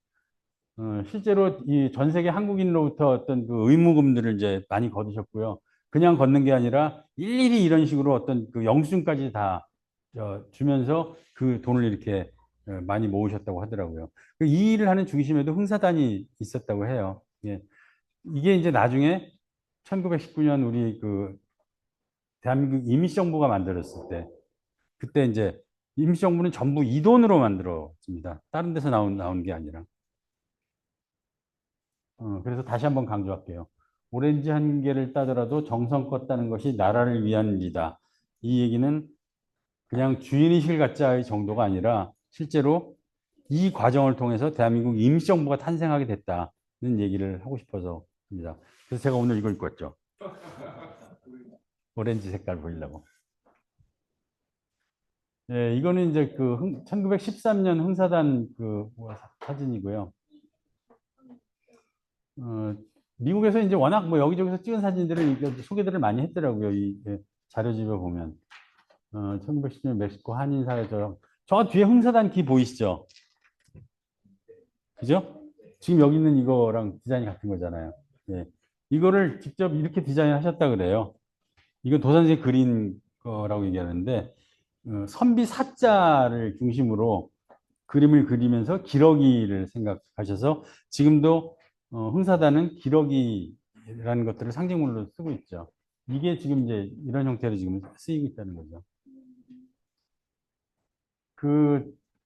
실제로 이 전 세계 한국인으로부터 어떤 그 의무금들을 이제 많이 거두셨고요. 그냥 걷는 게 아니라 일일이 이런 식으로 어떤 그 영수증까지 다 주면서 그 돈을 이렇게 많이 모으셨다고 하더라고요. 이 일을 하는 중심에도 흥사단이 있었다고 해요. 예. 이게 이제 나중에 1919년 우리 대한민국 임시정부가 만들었을 때 그때 이제 임시정부는 전부 이 돈으로 만들어집니다. 다른 데서 나온 게 아니라. 그래서 다시 한번 강조할게요. 오렌지 한 개를 따더라도 정성껏 따는 것이 나라를 위한 일이다. 이 얘기는 그냥 주인의식을 갖자의 정도가 아니라 실제로 이 과정을 통해서 대한민국 임시정부가 탄생하게 됐다는 얘기를 하고 싶어서 합니다. 그래서 제가 오늘 이걸 입고 왔죠. 오렌지 색깔 보이려고. 예, 이거는 이제 1913년 흥사단 사진이고요. 미국에서 이제 워낙 뭐 여기저기서 찍은 사진들을 이렇게 소개들을 많이 했더라고요. 자료집에 보면. 1910년 멕시코 한인사회 저 뒤에 흥사단 기 보이시죠? 그죠? 지금 여기 있는 이거랑 디자인이 같은 거잖아요. 예. 이거를 직접 이렇게 디자인하셨다 그래요. 이건 도선생이 그린 거라고 얘기하는데 선비 사자를 중심으로 그림을 그리면서 기러기를 생각하셔서 지금도 흥사단은 기러기라는 것들을 상징물로 쓰고 있죠. 이게 지금 이제 이런 형태로 지금 쓰이고 있다는 거죠.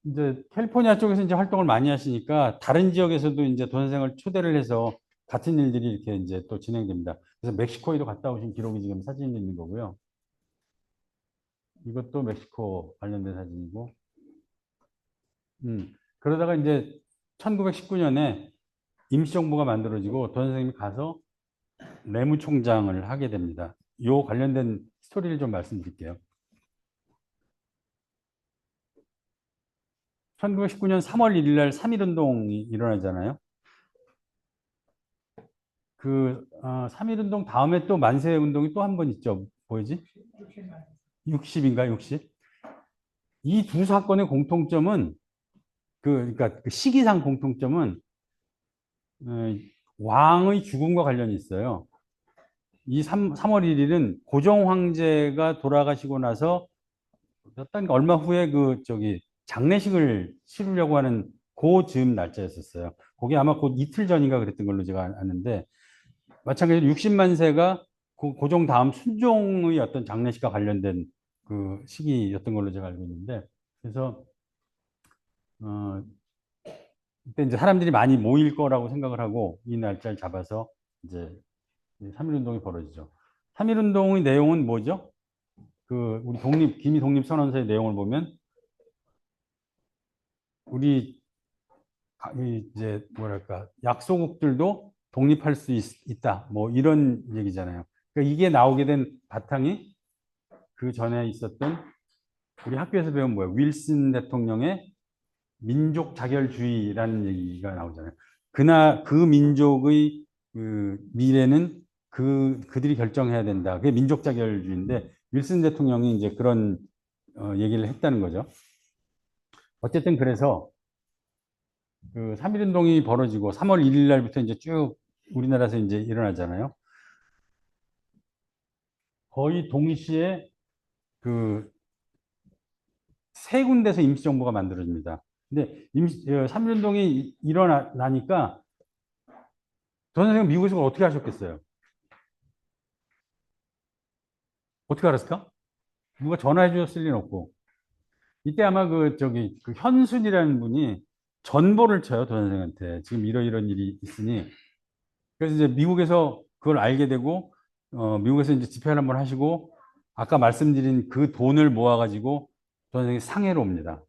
이제 캘리포니아 쪽에서 이제 활동을 많이 하시니까 다른 지역에서도 이제 도선생을 초대를 해서 같은 일들이 이렇게 이제 또 진행됩니다. 그래서 멕시코에도 갔다 오신 기록이 지금 사진이 있는 거고요. 이것도 멕시코 관련된 사진이고. 그러다가 이제 1919년에 임시정부가 만들어지고 돈 선생님이 가서 내무총장을 하게 됩니다. 요 관련된 스토리를 좀 말씀드릴게요. 1919년 3월 1일 날 3.1운동이 일어나잖아요. 3.1운동 다음에 또 만세운동이 또 한 번 있죠. 뭐지? 60인가 60? 이 두 사건의 공통점은 그러니까 그 시기상 공통점은 어, 왕의 죽음과 관련이 있어요. 이 3월 1일은 고종 황제가 돌아가시고 나서 어떤 얼마 후에 그 저기 장례식을 치르려고 하는 그 즈음 날짜였었어요. 그게 아마 곧 이틀 전인가 그랬던 걸로 제가 아는데 마찬가지로 60만 세가 고종 다음 순종의 어떤 장례식과 관련된 그 시기였던 걸로 제가 알고 있는데 그래서 어 그때 이제 사람들이 많이 모일 거라고 생각을 하고 이 날짜를 잡아서 이제 3.1운동이 벌어지죠. 3.1운동의 내용은 뭐죠? 그 우리 기미 독립선언서의 내용을 보면 우리 이제 뭐랄까 약소국들도 독립할 수 있다. 뭐 이런 얘기잖아요. 그러니까 이게 나오게 된 바탕이 그 전에 있었던 우리 학교에서 배운 뭐예요? 윌슨 대통령의 민족 자결주의라는 얘기가 나오잖아요. 그 민족의 그 미래는 그들이 결정해야 된다. 그게 민족 자결주의인데 윌슨 대통령이 이제 그런 얘기를 했다는 거죠. 어쨌든 그래서 그 3.1운동이 벌어지고 3월 1일 날부터 이제 쭉 우리나라에서 이제 일어나잖아요. 거의 동시에 그 세 군데서 임시정부가 만들어집니다. 근데 3.1운동이 일어나니까 전 선생님 미국에서 그걸 어떻게 하셨겠어요? 어떻게 알았을까? 누가 전화해 주셨을 리는 없고. 이때 아마 그 현순이라는 분이 전보를 쳐요, 도 선생한테. 지금 이런 일이 있으니. 그래서 이제 미국에서 그걸 알게 되고, 미국에서 이제 집회를 한번 하시고, 아까 말씀드린 그 돈을 모아가지고 도 선생이 상해로 옵니다.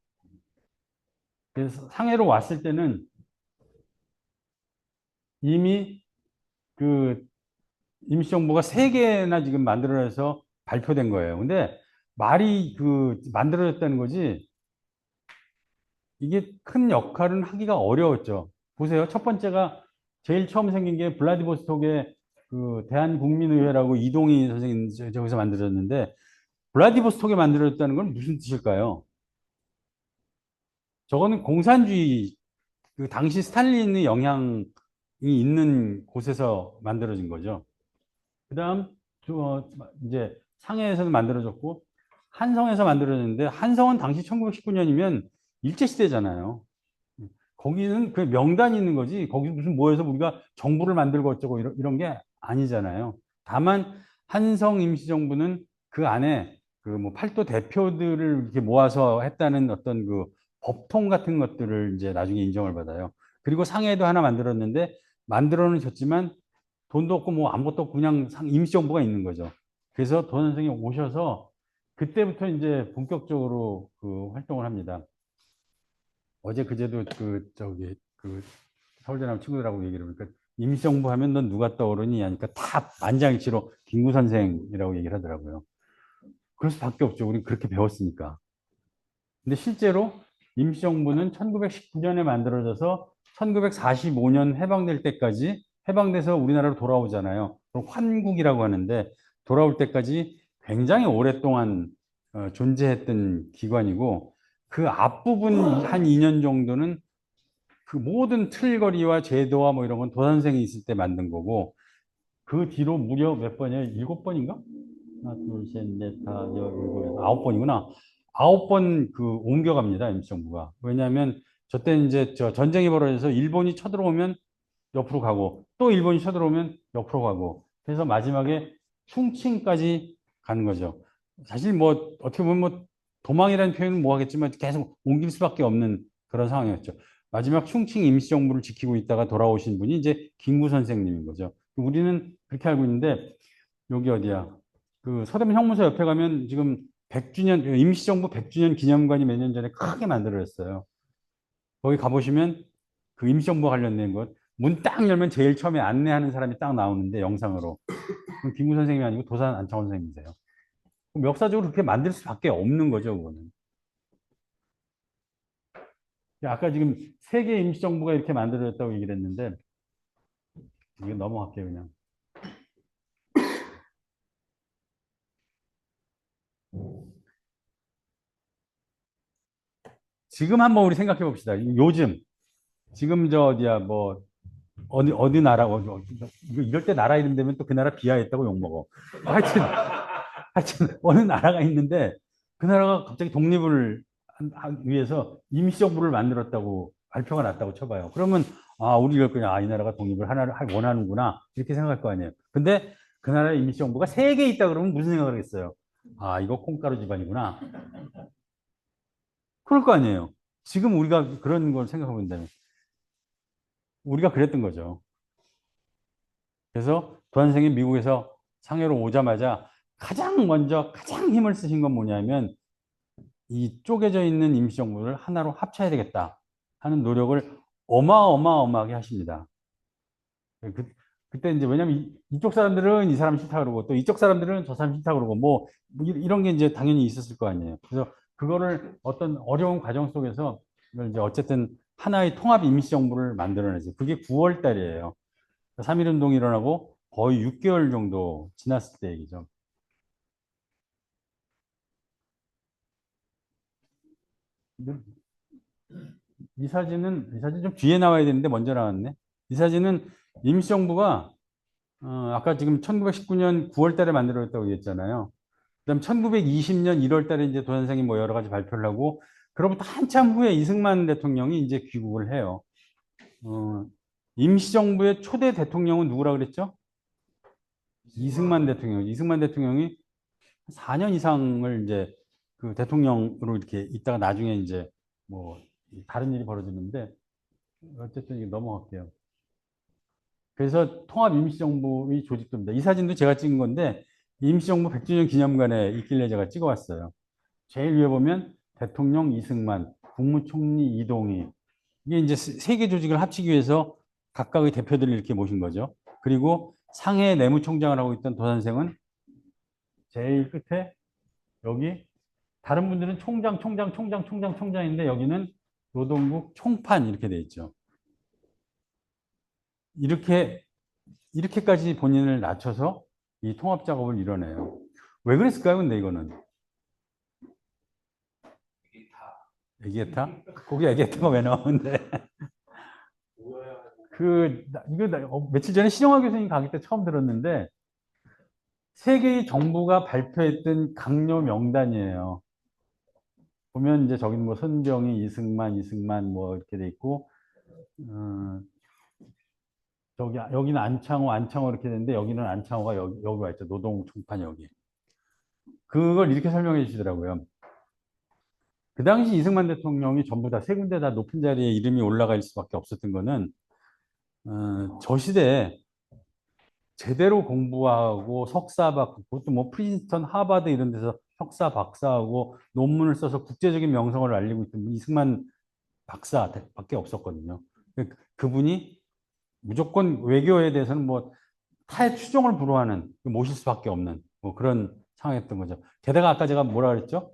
그래서 상해로 왔을 때는 이미 그 임시정부가 세 개나 지금 만들어내서 발표된 거예요. 근데 말이 만들어졌다는 거지, 이게 큰 역할은 하기가 어려웠죠. 보세요. 첫 번째가 제일 처음 생긴 게 블라디보스톡의 그 대한국민의회라고 이동희 선생님 저기서 만들어졌는데 블라디보스톡에 만들어졌다는 건 무슨 뜻일까요? 저거는 공산주의 그 당시 스탈린의 영향이 있는 곳에서 만들어진 거죠. 그다음 이제 상해에서는 만들어졌고 한성에서 만들어졌는데 한성은 당시 1919년이면 일제시대잖아요. 거기는 그 명단이 있는 거지. 거기 무슨 뭐해서 우리가 정부를 만들고 어쩌고 이런 게 아니잖아요. 다만 한성 임시정부는 그 안에 그 뭐 팔도 대표들을 이렇게 모아서 했다는 어떤 그 법통 같은 것들을 이제 나중에 인정을 받아요. 그리고 상해도 하나 만들었는데 만들어는 줬지만 돈도 없고 뭐 아무것도 없고 그냥 임시정부가 있는 거죠. 그래서 도 선생이 오셔서 그때부터 이제 본격적으로 그 활동을 합니다. 어제 그제도 그 서울대 나온 친구들하고 얘기를 하니까 임시정부 하면 넌 누가 떠오르니 하니까 다 만장일치로 김구 선생이라고 얘기를 하더라고요. 그럴 수밖에 없죠. 우리 그렇게 배웠으니까. 근데 실제로 임시정부는 1919년에 만들어져서 1945년 해방될 때까지 해방돼서 우리나라로 돌아오잖아요. 그럼 환국이라고 하는데 돌아올 때까지 굉장히 오랫동안 존재했던 기관이고 그 앞부분 한 2년 정도는 그 모든 틀거리와 제도와 뭐 이런 건 도선생이 있을 때 만든 거고 그 뒤로 무려 몇 번이에요? 7번인가? 하나, 둘, 셋, 넷, 다, 여, 일곱, 9번이구나. 9번 옮겨갑니다, 임시정부가. 왜냐하면 저 때는 이제 전쟁이 벌어져서 일본이 쳐들어오면 옆으로 가고 또 일본이 쳐들어오면 옆으로 가고 그래서 마지막에 충칭까지 가는 거죠. 사실 뭐 어떻게 보면 뭐 도망이라는 표현은 뭐 하겠지만 계속 옮길 수밖에 없는 그런 상황이었죠. 마지막 충칭 임시정부를 지키고 있다가 돌아오신 분이 이제 김구 선생님인 거죠. 우리는 그렇게 알고 있는데 여기 어디야? 그 서대문 형무소 옆에 가면 지금 100주년 임시정부 100주년 기념관이 몇 년 전에 크게 만들어졌어요. 거기 가보시면 그 임시정부와 관련된 것, 문 딱 열면 제일 처음에 안내하는 사람이 딱 나오는데 영상으로. 그럼 김구 선생님이 아니고 도산 안창원 선생님이세요. 그럼 역사적으로 그렇게 만들 수밖에 없는 거죠, 그거는. 아까 지금 세계 임시정부가 이렇게 만들어졌다고 얘기를 했는데, 이게 넘어갈게요, 그냥. 지금 한번 우리 생각해 봅시다. 요즘 지금 저 어디야 뭐 어디 나라 이럴 때 나라 이름 되면 또 그 나라 비하했다고 욕 먹어. 하여튼 어느 나라가 있는데 그 나라가 갑자기 독립을 하기 위해서 임시정부를 만들었다고 발표가 났다고 쳐봐요. 그러면 아 우리 이럴 거냐, 이 나라가 독립을 하나를 원하는구나 이렇게 생각할 거 아니에요. 근데 그 나라의 임시정부가 세 개 있다 그러면 무슨 생각을 하겠어요? 아 이거 콩가루 집안이구나. 그럴 거 아니에요. 지금 우리가 그런 걸 생각해 본다면 우리가 그랬던 거죠. 그래서 도한생이 미국에서 상해로 오자마자 가장 먼저 가장 힘을 쓰신 건 뭐냐면 이 쪼개져 있는 임시정부를 하나로 합쳐야 되겠다 하는 노력을 어마어마하게 하십니다. 그때 이제 왜냐면 이쪽 사람들은 이 사람 싫다 그러고 또 이쪽 사람들은 저 사람 싫다 그러고 뭐 이런 게 이제 당연히 있었을 거 아니에요. 그래서 그거를 어떤 어려운 과정 속에서 이걸 이제 어쨌든 하나의 통합 임시정부를 만들어내죠. 그게 9월 달이에요. 3.1 운동이 일어나고 거의 6개월 정도 지났을 때 얘기죠. 이 사진 좀 뒤에 나와야 되는데 먼저 나왔네. 이 사진은 임시정부가 아까 지금 1919년 9월 달에 만들어졌다고 얘기했잖아요. 그다음 1920년 1월 달에 이제 도산상이 뭐 여러 가지 발표를 하고 그로부터 한참 후에 이승만 대통령이 이제 귀국을 해요. 임시정부의 초대 대통령은 누구라 그랬죠? 이승만 대통령. 이승만 대통령이 4년 이상을 이제 그 대통령으로 이렇게 있다가 나중에 이제 뭐 다른 일이 벌어지는데 어쨌든 이게 넘어갈게요. 그래서 통합 임시정부의 조직도입니다. 이 사진도 제가 찍은 건데 임시정부 100주년 기념관에 있길래 제가 찍어왔어요. 제일 위에 보면 대통령 이승만, 국무총리 이동희 이게 이제 세 개 조직을 합치기 위해서 각각의 대표들을 이렇게 모신 거죠. 그리고 상해 내무총장을 하고 있던 도선생은 제일 끝에 여기 다른 분들은 총장인데 여기는 노동국 총판 이렇게 돼 있죠. 이렇게까지 본인을 낮춰서 이 통합 작업을 이뤄내요. 왜 그랬을까요? 근데 이거는 에기에타? 거기 에기에타가 왜 나오는데? 며칠 전에 신영화 교수님 강의 때 처음 들었는데 세계의 정부가 발표했던 강요 명단이에요. 보면 이제 저기는 뭐 손병희, 이승만 뭐 이렇게 돼 있고 여기는 안창호 이렇게 되는데 여기는 안창호가 여기 와 있죠. 노동총판 여기. 그걸 이렇게 설명해 주시더라고요. 그 당시 이승만 대통령이 전부 다 세 군데 다 높은 자리에 이름이 올라갈 수밖에 없었던 거는 저 시대에 제대로 공부하고 석사 받고 그것도 뭐 프린스턴, 하버드 이런 데서 석사, 박사하고 논문을 써서 국제적인 명성을 알리고 있던 이승만 박사밖에 없었거든요. 그분이 무조건 외교에 대해서는 뭐 타의 추종을 불허하는 모실 수밖에 없는 뭐 그런 상황이었던 거죠. 게다가 아까 제가 뭐라 그랬죠?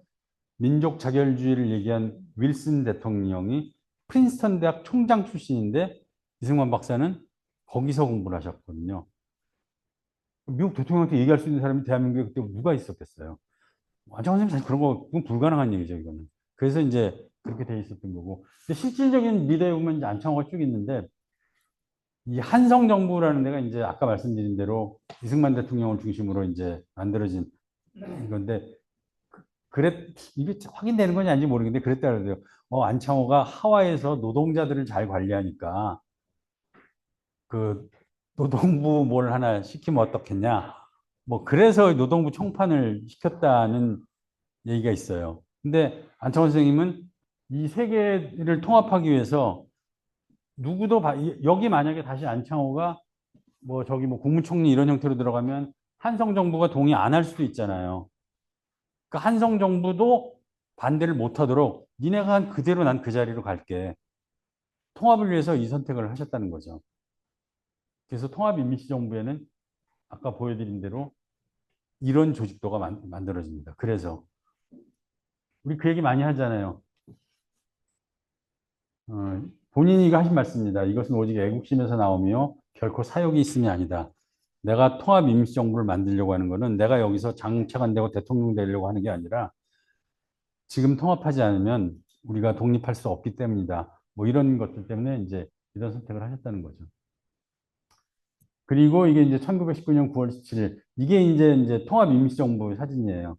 민족 자결주의를 얘기한 윌슨 대통령이 프린스턴 대학 총장 출신인데 이승만 박사는 거기서 공부를 하셨거든요. 미국 대통령한테 얘기할 수 있는 사람이 대한민국에 그때 누가 있었겠어요? 안창호 선생님 사실 그런 거 그건 불가능한 얘기죠, 이거는. 그래서 이제 그렇게 돼 있었던 거고. 근데 실질적인 미래에 보면 이제 안창호가 쭉 있는데 이 한성 정부라는 데가 이제 아까 말씀드린 대로 이승만 대통령을 중심으로 이제 만들어진 건데 이게 확인되는 건지 아닌지 모르겠는데 그랬다 그래요. 안창호가 하와이에서 노동자들을 잘 관리하니까 그 노동부 뭘 하나 시키면 어떻겠냐. 뭐 그래서 노동부 총판을 시켰다는 얘기가 있어요. 근데 안창호 선생님은 이 세 개를 통합하기 위해서 누구도 여기 만약에 다시 안창호가 뭐 저기 뭐 국무총리 이런 형태로 들어가면 한성 정부가 동의 안 할 수도 있잖아요. 그 한성 정부도 반대를 못 하도록 니네가 한 그대로 난 그 자리로 갈게. 통합을 위해서 이 선택을 하셨다는 거죠. 그래서 통합 임시정부에는 아까 보여드린 대로 이런 조직도가 만들어집니다. 그래서 우리 그 얘기 많이 하잖아요. 본인이 이거 하신 말씀입니다. 이것은 오직 애국심에서 나오며 결코 사욕이 있음이 아니다. 내가 통합 임시정부를 만들려고 하는 것은 내가 여기서 장차관 되고 대통령 되려고 하는 게 아니라 지금 통합하지 않으면 우리가 독립할 수 없기 때문이다. 뭐 이런 것들 때문에 이제 이런 선택을 하셨다는 거죠. 그리고 이게 이제 1919년 9월 17일 이게 이제 통합임시정부 사진이에요.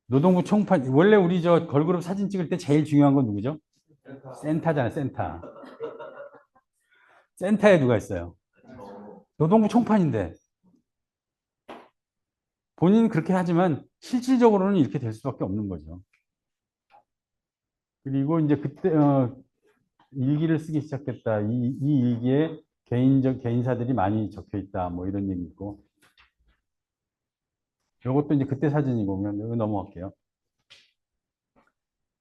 노동부 총판 원래 우리 저 걸그룹 사진 찍을 때 제일 중요한 건 누구죠? 센터잖아요, 센터. 센터에 누가 있어요? 노동부 총판인데 본인은 그렇게 하지만 실질적으로는 이렇게 될 수밖에 없는 거죠. 그리고 이제 그때 일기를 쓰기 시작했다. 이 일기에 개인사들이 많이 적혀 있다. 뭐 이런 얘기 있고. 이것도 이제 그때 사진이고, 그냥 여기 넘어갈게요.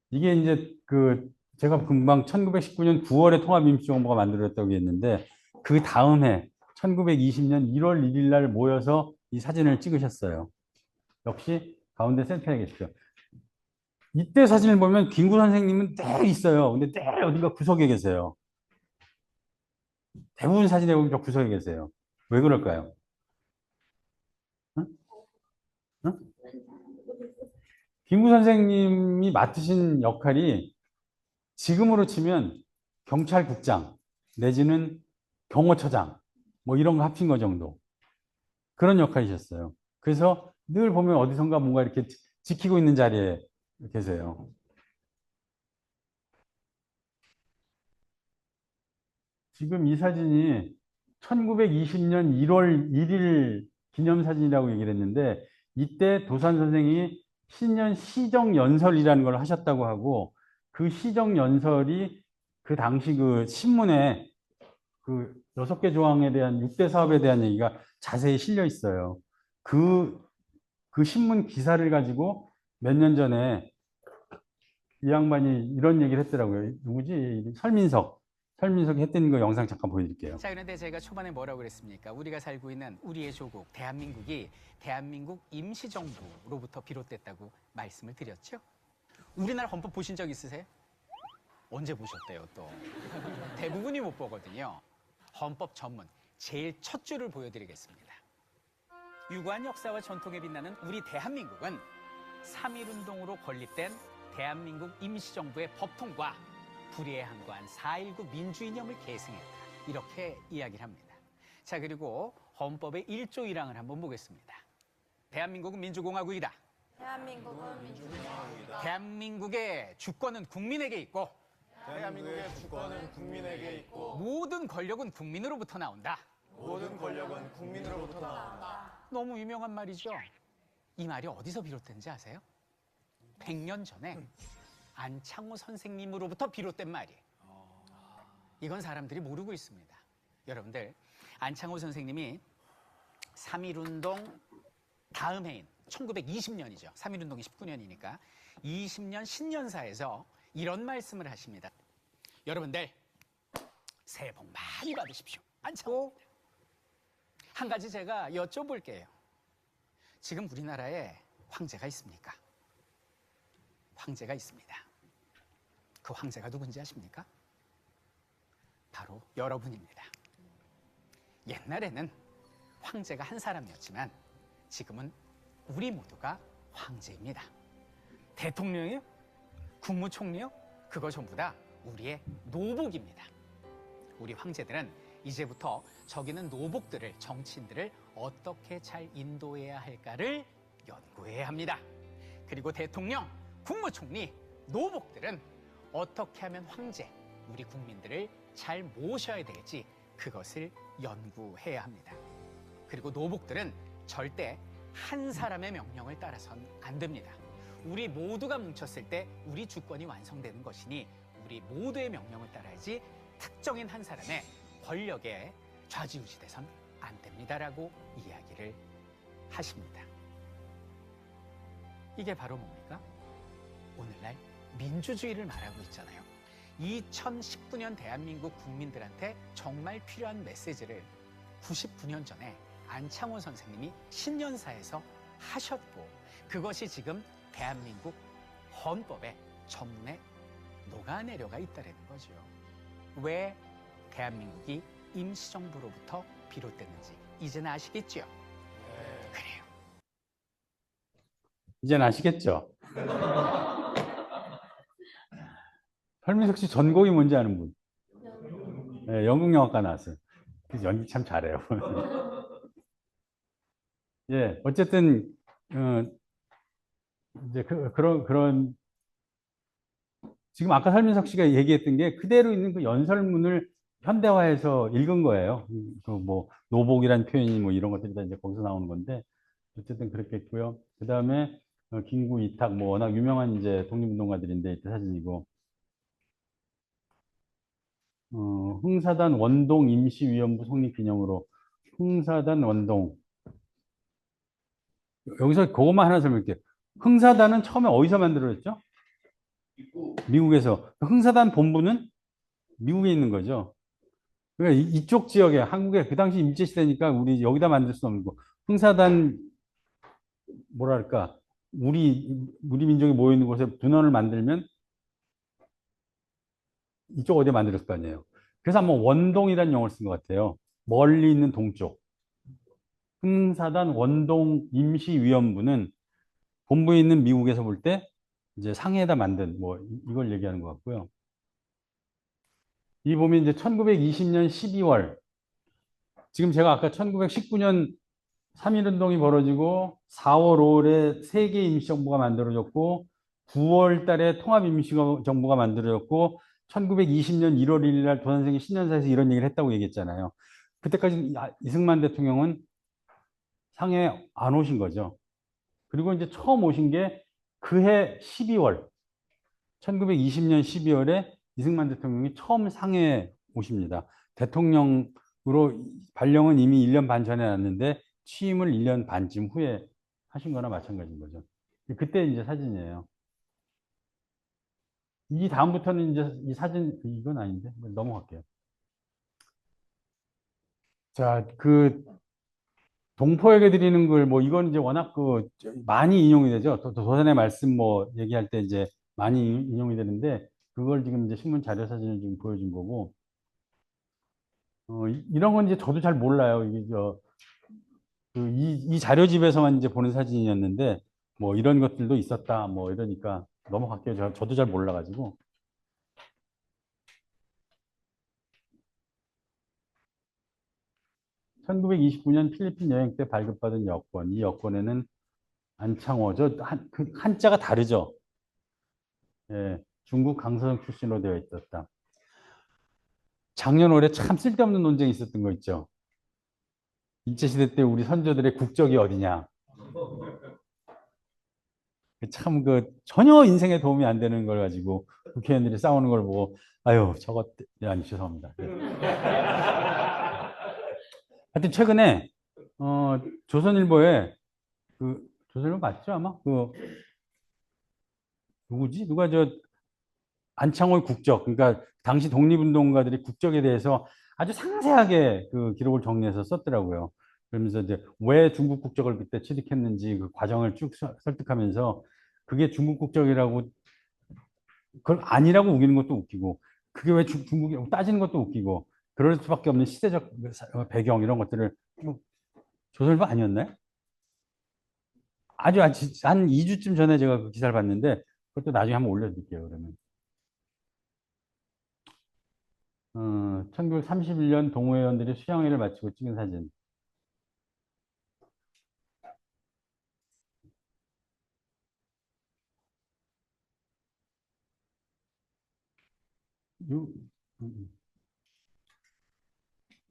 이게 이제 제가 금방 1919년 9월에 통합임시정부가 만들어졌다고 했는데, 그 다음 해, 1920년 1월 1일 날 모여서 이 사진을 찍으셨어요. 역시 가운데 센터에 계시죠. 이때 사진을 보면 김구 선생님은 늘 있어요. 근데 늘 어딘가 구석에 계세요. 대부분 사진에 보면 저 구석에 계세요. 왜 그럴까요? 응? 응? 김구 선생님이 맡으신 역할이 지금으로 치면 경찰국장 내지는 경호처장 뭐 이런 거 합친 거 정도 그런 역할이셨어요. 그래서 늘 보면 어디선가 뭔가 이렇게 지키고 있는 자리에 계세요. 지금 이 사진이 1920년 1월 1일 기념사진이라고 얘기를 했는데 이때 도산 선생이 신년 시정연설이라는 걸 하셨다고 하고 그 시정연설이 그 당시 그 신문에 그 6개 조항에 대한 6대 사업에 대한 얘기가 자세히 실려 있어요. 그, 그 신문 기사를 가지고 몇 년 전에 이 양반이 이런 얘기를 했더라고요. 누구지? 설민석이 했던 거 영상 잠깐 보여드릴게요. 자, 그런데 제가 초반에 뭐라고 그랬습니까? 우리가 살고 있는 우리의 조국 대한민국이 대한민국 임시정부로부터 비롯됐다고 말씀을 드렸죠? 우리나라 헌법 보신 적 있으세요? 언제 보셨대요, 또? 대부분이 못 보거든요. 헌법 전문 제일 첫 줄을 보여드리겠습니다. 유구한 역사와 전통에 빛나는 우리 대한민국은 3.1운동으로 건립된 대한민국 임시정부의 법통과 불의에 항거한 4.19 민주이념을 계승했다. 이렇게 이야기를 합니다. 자, 그리고 헌법의 1조 1항을 한번 보겠습니다. 대한민국은 민주공화국이다. 대한민국은 민주공화국이다. 대한민국의 주권은 국민에게 있고 대한민국의 주권은 국민에게 있고 모든 권력은 국민으로부터 나온다. 모든 권력은 국민으로부터 나온다. 너무 유명한 말이죠. 이 말이 어디서 비롯된지 아세요? 100년 전에 안창호 선생님으로부터 비롯된 말이에요. 이건 사람들이 모르고 있습니다. 여러분들, 안창호 선생님이 3.1운동 다음 해인 1920년이죠. 3.1운동이 19년이니까 20년 신년사에서 이런 말씀을 하십니다. 여러분들, 새해 복 많이 받으십시오. 안창호. 한 가지 제가 여쭤볼게요. 지금 우리나라에 황제가 있습니까? 황제가 있습니다. 그 황제가 누군지 아십니까? 바로 여러분입니다. 옛날에는 황제가 한 사람이었지만 지금은 우리 모두가 황제입니다. 대통령이요? 국무총리요? 그거 전부 다 우리의 노복입니다. 우리 황제들은 이제부터 저기 있는 노복들을, 정치인들을 어떻게 잘 인도해야 할까를 연구해야 합니다. 그리고 대통령, 국무총리, 노복들은 어떻게 하면 황제, 우리 국민들을 잘 모셔야 될지 그것을 연구해야 합니다. 그리고 노복들은 절대 한 사람의 명령을 따라선 안 됩니다. 우리 모두가 뭉쳤을 때 우리 주권이 완성되는 것이니 우리 모두의 명령을 따라야지 특정인 한 사람의 권력에 좌지우지돼선 안 됩니다라고 이야기를 하십니다. 이게 바로 뭡니까? 오늘날 민주주의를 말하고 있잖아요. 2019년 대한민국 국민들한테 정말 필요한 메시지를 99년 전에 안창호 선생님이 신년사에서 하셨고 그것이 지금 대한민국 헌법의 전문에 녹아내려가 있다는 거죠. 왜 대한민국이 임시정부로부터 비롯됐는지 이제는 아시겠죠? 네. 그래요. 이제는 아시겠죠? 설민석 씨 전공이 뭔지 아는 분? 네, 연극영화과 나왔어요. 그래서 연기 참 잘해요. 예, 어쨌든 이제 그런 지금 아까 설민석 씨가 얘기했던 게 그대로 있는 그 연설문을 현대화해서 읽은 거예요. 그 뭐 노복이란 표현이 뭐 이런 것들이 다 이제 거기서 나오는 건데 어쨌든 그렇게 했고요. 그 다음에 김구, 이탁 뭐 워낙 유명한 이제 독립운동가들인데 이때 사진이고 흥사단 원동 임시위원부 성립 기념으로 흥사단 원동 여기서 그것만 하나 설명할게요. 흥사단은 처음에 어디서 만들어졌죠? 있고 미국에서. 흥사단 본부는 미국에 있는 거죠. 그러니까 이쪽 지역에 한국에 그 당시 일제시대니까 우리 여기다 만들 수 없는 거. 흥사단 뭐랄까 우리 민족이 모여 있는 곳에 분원을 만들면 이쪽 어디에 만들었을 거 아니에요. 그래서 한번 원동이라는 용어를 쓴 것 같아요. 멀리 있는 동쪽. 흥사단 원동 임시위원부는 본부에 있는 미국에서 볼 때 이제 상해에다 만든 뭐 이걸 얘기하는 것 같고요. 이 보면 이제 1920년 12월 지금 제가 아까 1919년 3.1운동이 벌어지고 4월, 5월에 세계 임시정부가 만들어졌고 9월 달에 통합임시정부가 만들어졌고 1920년 1월 1일 날 도산생이 신년사에서 이런 얘기를 했다고 얘기했잖아요. 그때까지 이승만 대통령은 상해에 안 오신 거죠. 그리고 이제 처음 오신 게 그해 12월 1920년 12월에 이승만 대통령이 처음 상해에 오십니다. 대통령으로 발령은 이미 1년 반 전에 났는데 취임을 1년 반쯤 후에 하신 거나 마찬가지인 거죠. 그때 이제 사진이에요. 이 다음부터는 이제 이 사진, 이건 아닌데 넘어갈게요. 자, 그 동포에게 드리는 글, 뭐 이건 이제 워낙 그 많이 인용이 되죠. 또 도산의 말씀 뭐 얘기할 때 이제 많이 인용이 되는데 그걸 지금 이제 신문 자료 사진을 지금 보여준 거고 이런 건 이제 저도 잘 몰라요. 이게 이 자료집에서만 이제 보는 사진이었는데 뭐 이런 것들도 있었다 뭐 이러니까 넘어갈게요. 저도 잘 몰라가지고. (1929년) 필리핀 여행 때 발급받은 여권. 이 여권에는 안창호, 그 한자가 다르죠. 예, 중국 강서성 출신으로 되어 있었다. 작년 올해 참 쓸데없는 논쟁이 있었던 거 있죠. 일제시대 때 우리 선조들의 국적이 어디냐. 참 전혀 인생에 도움이 안 되는 걸 가지고 국회의원들이 싸우는 걸 보고 아유 저것 아니 죄송합니다. 네. 하여튼 최근에 조선일보에 조선일보 맞죠 아마 누구지 누가 안창호의 국적 그러니까 당시 독립운동가들이 국적에 대해서 아주 상세하게 그 기록을 정리해서 썼더라고요. 그러면서 이제 왜 중국 국적을 그때 취득했는지 그 과정을 쭉 설득하면서 그게 중국 국적이라고 그걸 아니라고 우기는 것도 웃기고 그게 왜 중국이라고 따지는 것도 웃기고 그럴 수밖에 없는 시대적 배경 이런 것들을 조선일보 아니었나요? 아주 한 2주쯤 전에 제가 그 기사를 봤는데 그것도 나중에 한번 올려드릴게요. 그러면 1931년 동호회원들이 수양회를 마치고 찍은 사진. 요,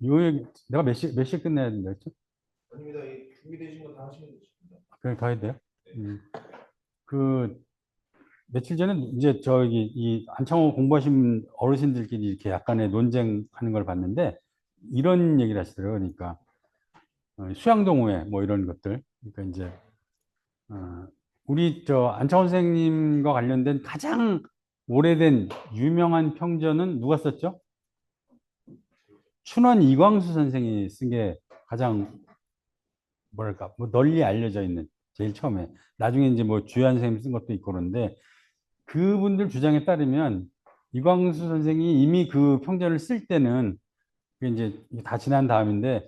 요 얘기, 내가 몇 시에 끝내야 된다 했죠? 아닙니다. 이 준비되신 거 다 하시면 되십니다. 그냥 더 해야 돼요? 그, 며칠 전에 이제 이 안창호 공부하신 어르신들끼리 이렇게 약간의 논쟁하는 걸 봤는데 이런 얘기를 하시더라고요. 그러니까 수양동호회 뭐 이런 것들. 그러니까 이제 우리 안창호 선생님과 관련된 가장 오래된 유명한 평전은 누가 썼죠? 춘원 이광수 선생이 쓴 게 가장 뭐랄까 뭐 널리 알려져 있는 제일 처음에 나중에 이제 뭐 주한 선생님 쓴 것도 있고 그런데 그분들 주장에 따르면 이광수 선생이 이미 그 평전을 쓸 때는 그게 이제 다 지난 다음인데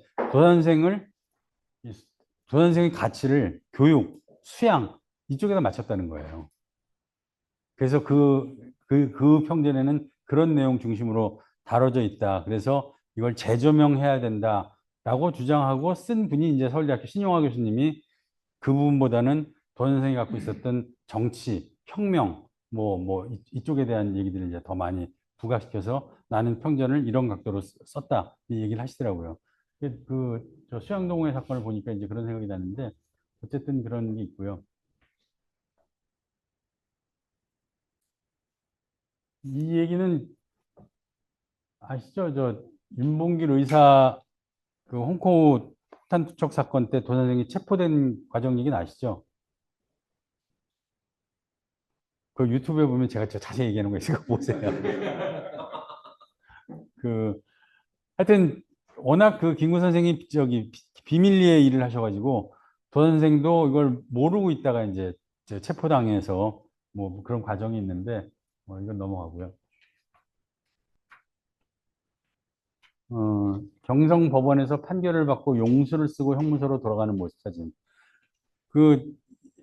도선생의 가치를 교육, 수양 이쪽에다 맞췄다는 거예요. 그래서 그 평전에는 그런 내용 중심으로 다뤄져 있다. 그래서 이걸 재조명해야 된다라고 주장하고 쓴 분이 이제 서울대학교 신용화 교수님이 그 부분보다는 도 선생이 갖고 있었던 정치, 혁명, 이쪽에 대한 얘기들을 이제 더 많이 부각시켜서 나는 평전을 이런 각도로 썼다. 이 얘기를 하시더라고요. 저 수양동의 사건을 보니까 이제 그런 생각이 나는데, 어쨌든 그런 게 있고요. 이 얘기는 아시죠? 윤봉길 의사 그 홍콩 폭탄 투척 사건 때 도 선생이 체포된 과정 얘기는 아시죠? 그 유튜브에 보면 제가 자세히 얘기하는 거 있으니까 보세요. 하여튼 워낙 김구 선생이 비밀리에 일을 하셔가지고 도 선생도 이걸 모르고 있다가 이제 체포당해서 그런 과정이 있는데 이건 넘어가고요. 경성법원에서 판결을 받고 용수를 쓰고 형무소로 돌아가는 모습 사진.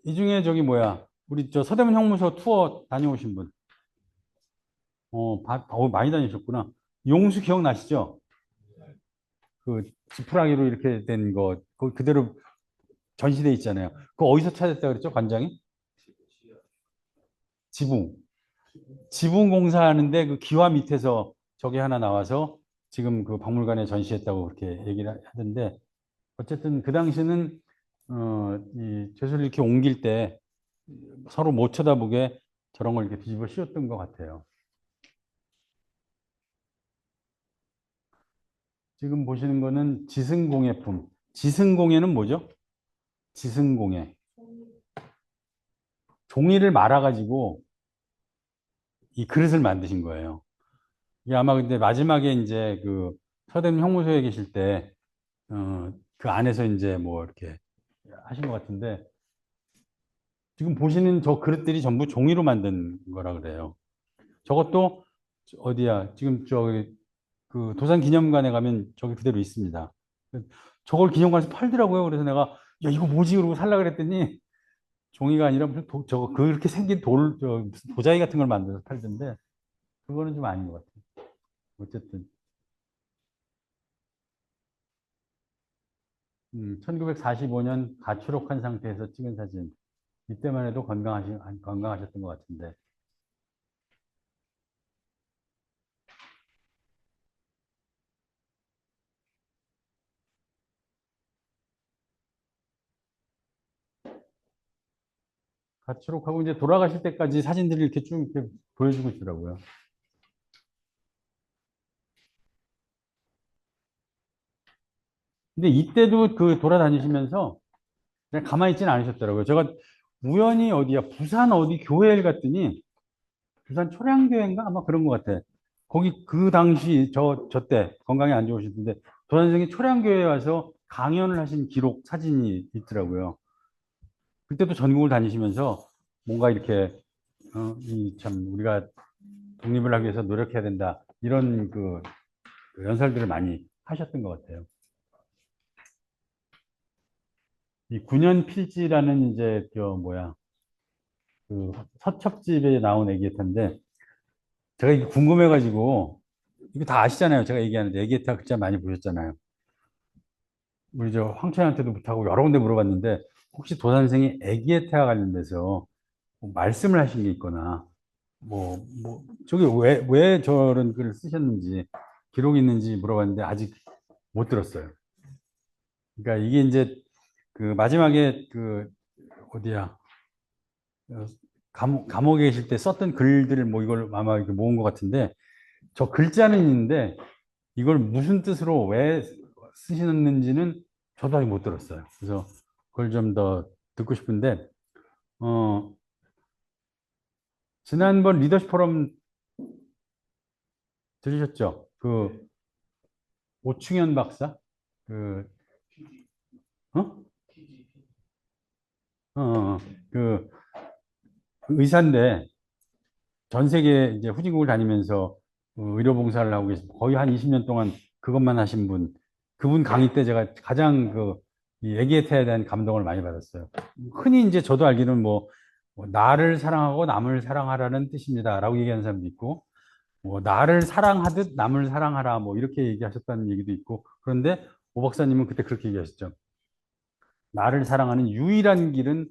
이 중에 우리 서대문 형무소 투어 다녀오신 분. 많이 다니셨구나. 용수 기억나시죠? 지푸라기로 이렇게 된 거, 그대로 전시돼 있잖아요. 그거 어디서 찾았다 그랬죠, 관장이? 지붕. 지붕 공사하는데 그 기와 밑에서 저게 하나 나와서 지금 그 박물관에 전시했다고 그렇게 얘기를 하던데, 어쨌든 그 당시는 이 죄수를 이렇게 옮길 때 서로 못 쳐다보게 저런 걸 이렇게 뒤집어 씌웠던 것 같아요. 지금 보시는 거는 지승공예품. 지승공예는 뭐죠? 지승공예. 종이를 말아가지고 이 그릇을 만드신 거예요. 이게 아마 근데 마지막에 이제 서대문 형무소에 계실 때, 그 안에서 이제 이렇게 하신 것 같은데, 지금 보시는 저 그릇들이 전부 종이로 만든 거라 그래요. 저것도 어디야? 지금 도산기념관에 가면 저기 그대로 있습니다. 저걸 기념관에서 팔더라고요. 그래서 내가 야 이거 뭐지? 그러고 살라 그랬더니 종이가 아니라 무슨 저거 그렇게 생긴 무슨 도자기 같은 걸 만들어서 팔던데 그거는 좀 아닌 것 같아요. 어쨌든 1945년 가출옥한 상태에서 찍은 사진. 이때만 해도 건강하셨던 것 같은데. 가출옥하고 이제 돌아가실 때까지 사진들을 이렇게 쭉 이렇게 보여주고 있더라고요. 근데 이때도 돌아다니시면서 그냥 가만히 있지는 않으셨더라고요. 제가 우연히 부산 어디 교회를 갔더니 부산 초량교회인가 아마 그런 것 같아. 거기 그 당시 저 때 건강이 안 좋으시던데 도 선생이 초량교회에 와서 강연을 하신 기록 사진이 있더라고요. 그때도 전국을 다니시면서 뭔가 이렇게 참 우리가 독립을 하기 위해서 노력해야 된다 이런 연설들을 많이 하셨던 것 같아요. 이 9년 필지라는 이제 서첩집에 나온 애기예탄데 제가 이게 궁금해가지고 이거 다 아시잖아요. 제가 얘기하는데 애기예타 글자 많이 보셨잖아요. 우리 황천한테도 못하고 여러 군데 물어봤는데 혹시 도 선생이 애기예타와 관련돼서 말씀을 하신 게 있거나 저기 왜 저런 글을 쓰셨는지 기록이 있는지 물어봤는데 아직 못 들었어요. 그러니까 이게 이제 마지막에 어디야 감옥에 계실 때 썼던 글들을 이걸 아마 이렇게 모은 것 같은데 저 글자는 있는데 이걸 무슨 뜻으로 왜 쓰시는지는 저도 아직 못 들었어요. 그래서 그걸 좀 더 듣고 싶은데 지난번 리더십 포럼 들으셨죠? 오충현 박사 어? 의사인데 전 세계 이제 후진국을 다니면서 의료봉사를 하고 계시고 거의 한 20년 동안 그것만 하신 분, 그분 강의 때 제가 가장 이 애기예타에 대한 감동을 많이 받았어요. 흔히 이제 저도 알기로는 뭐 나를 사랑하고 남을 사랑하라는 뜻입니다라고 얘기하는 사람도 있고, 뭐 나를 사랑하듯 남을 사랑하라 뭐 이렇게 얘기하셨다는 얘기도 있고. 그런데 오 박사님은 그때 그렇게 얘기하셨죠. 나를 사랑하는 유일한 길은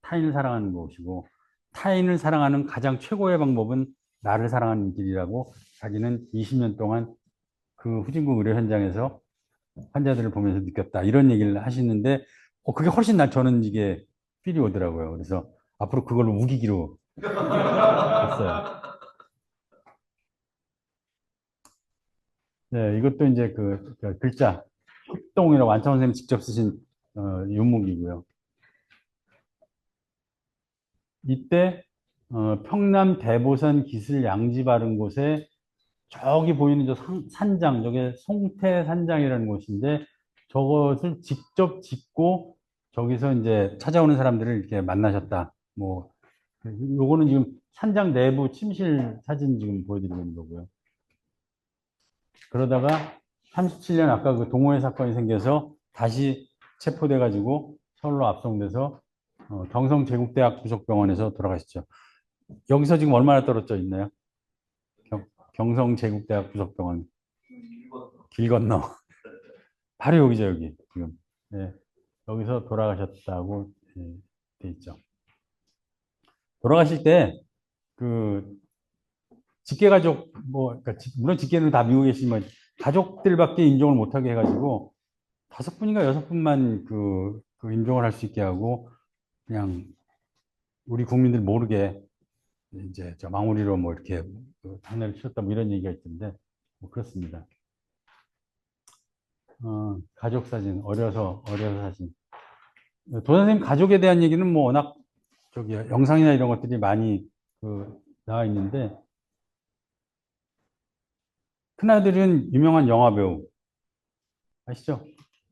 타인을 사랑하는 것이고, 타인을 사랑하는 가장 최고의 방법은 나를 사랑하는 길이라고 자기는 20년 동안 그 후진국 의료 현장에서 환자들을 보면서 느꼈다. 이런 얘기를 하시는데, 그게 훨씬 저는 이게 필이 오더라고요. 그래서 앞으로 그걸 우기기로 했어요. 네, 이것도 이제 그 글자, 흑동이라고 안창원 선생님 직접 쓰신 유목이고요. 이때 평남 대보산 기슬 양지 바른 곳에 저기 보이는 저 산장, 저게 송태산장이라는 곳인데 저것을 직접 짓고 저기서 이제 찾아오는 사람들을 이렇게 만나셨다. 뭐 요거는 지금 산장 내부 침실 사진 지금 보여드리는 거고요. 그러다가 37년 아까 그 동호회 사건이 생겨서 다시 체포돼 가지고 서울로 압송돼서 경성제국대학 부속병원에서 돌아가셨죠. 여기서 지금 얼마나 떨어져 있나요? 경성제국대학 부속병원 길 건너 바로 여기죠. 여기 지금 여기서 돌아가셨다고 돼 있죠. 돌아가실 때 그 직계가족 뭐 그러니까 물론 직계는 다 미국에 계시지만 가족들밖에 임종을 못하게 해가지고 5분인가 6분만 그 임종을 할 수 있게 하고 그냥 우리 국민들 모르게 이제 저 마무리로 뭐 이렇게 장례를 치렀다 뭐 이런 얘기가 있던데 뭐 그렇습니다. 가족 사진 어려서 사진. 도 선생님 가족에 대한 얘기는 뭐 워낙 저기 영상이나 이런 것들이 많이 나와 있는데 큰아들은 유명한 영화배우 아시죠?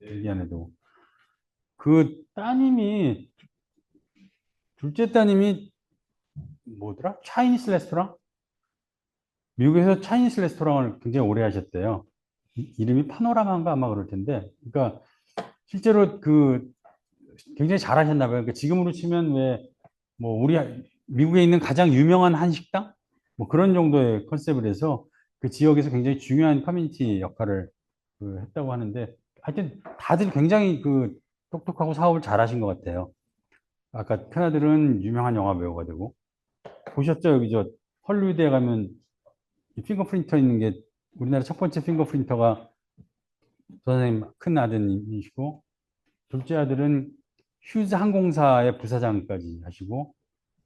얘기 안 해도 그 따님이 둘째 따님이 뭐더라? 차이니스 레스토랑? 미국에서 차이니스 레스토랑을 굉장히 오래 하셨대요. 이름이 파노라마인가 아마 그럴 텐데 그러니까 실제로 굉장히 잘하셨나 봐요. 그러니까 지금으로 치면 왜 뭐 우리 미국에 있는 가장 유명한 한식당 뭐 그런 정도의 컨셉을 해서 그 지역에서 굉장히 중요한 커뮤니티 역할을 했다고 하는데 하여튼 다들 굉장히 똑똑하고 사업을 잘하신 것 같아요. 아까 큰아들은 유명한 영화 배우가 되고 보셨죠? 여기 저 헐리우드에 가면 이 핑거프린터 있는 게 우리나라 첫 번째 핑거프린터가 선생님 큰 아드님이시고 둘째 아들은 휴즈 항공사의 부사장까지 하시고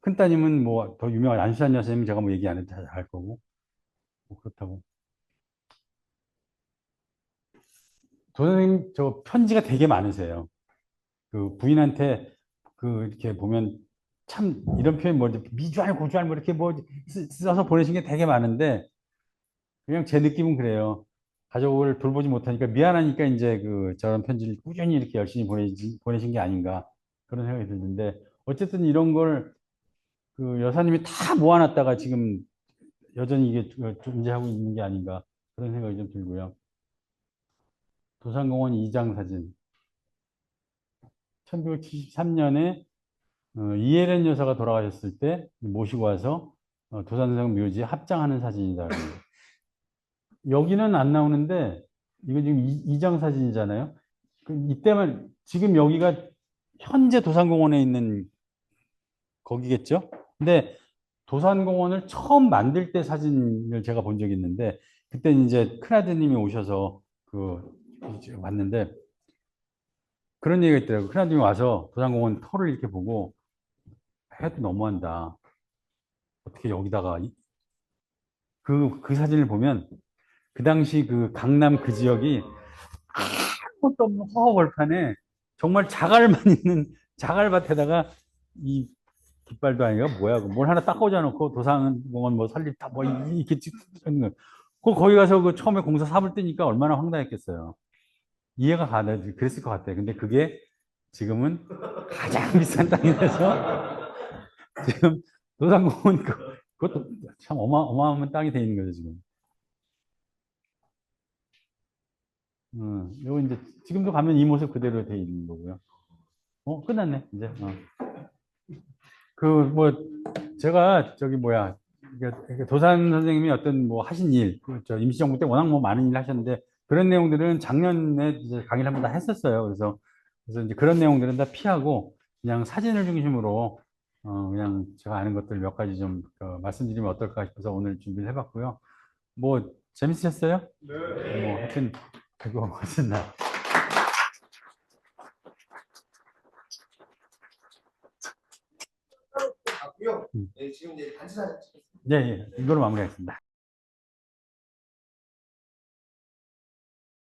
큰 따님은 뭐 더 유명한 안수산 여사님 제가 뭐 얘기 안 해도 다 알 거고 뭐 그렇다고. 선생님 저 편지가 되게 많으세요. 그 부인한테 이렇게 보면 참 이런 표현 뭐 미주알 고주알 뭐 이렇게 뭐 써서 보내신 게 되게 많은데 그냥 제 느낌은 그래요. 가족을 돌보지 못하니까 미안하니까 이제 저런 편지를 꾸준히 이렇게 열심히 보내신 게 아닌가 그런 생각이 드는데 어쨌든 이런 걸 여사님이 다 모아놨다가 지금 여전히 이게 존재하고 있는 게 아닌가 그런 생각이 좀 들고요. 도산공원 이장 사진 1973년에 이혜련 여사가 돌아가셨을 때 모시고 와서 도산성 묘지에 합장하는 사진이다. 여기는 안 나오는데 이거 지금 이장 사진이잖아요. 이때만 지금 여기가 현재 도산공원에 있는 거기겠죠? 근데 도산공원을 처음 만들 때 사진을 제가 본 적이 있는데 그때 이제 큰아드님이 오셔서 이제 왔는데 그런 얘기가 있더라고요. 큰아드님이 와서 도산공원 터를 이렇게 보고 해도 너무한다. 어떻게 여기다가 그 사진을 보면 그 당시 강남 그 지역이 아무것도 없는 허허벌판에 정말 자갈만 있는 자갈밭에다가 이 깃발도 아니고 뭐야 뭘 하나 딱 꽂아놓고 도산공원 뭐 설립 다뭐 이렇게 찍는 거. 거기 가서 처음에 공사 삽을 뜨니까 얼마나 황당했겠어요. 이해가 가네. 그랬을 것 같아요. 근데 그게 지금은 가장 비싼 땅이 돼서 지금 도산공원 그것도 참 어마어마한 땅이 돼 있는 거죠 지금. 요거 이제 지금도 가면 이 모습 그대로 돼 있는 거고요. 끝났네 이제. 그 뭐 제가 저기 뭐야 이게 도산 선생님이 어떤 뭐 하신 일, 그저 임시정부 때 워낙 뭐 많은 일 하셨는데 그런 내용들은 작년에 이제 강의를 한번 다 했었어요. 그래서 이제 그런 내용들은 다 피하고 그냥 사진을 중심으로 그냥 제가 아는 것들 몇 가지 좀 말씀드리면 어떨까 싶어서 오늘 준비를 해봤고요. 뭐 재밌으셨어요? 네. 뭐 하여튼 그거 무슨 날. 같고요. 네, 지금 이제 단체 사진 찍겠습니다. 예, 예. 이걸로 마무리하겠습니다.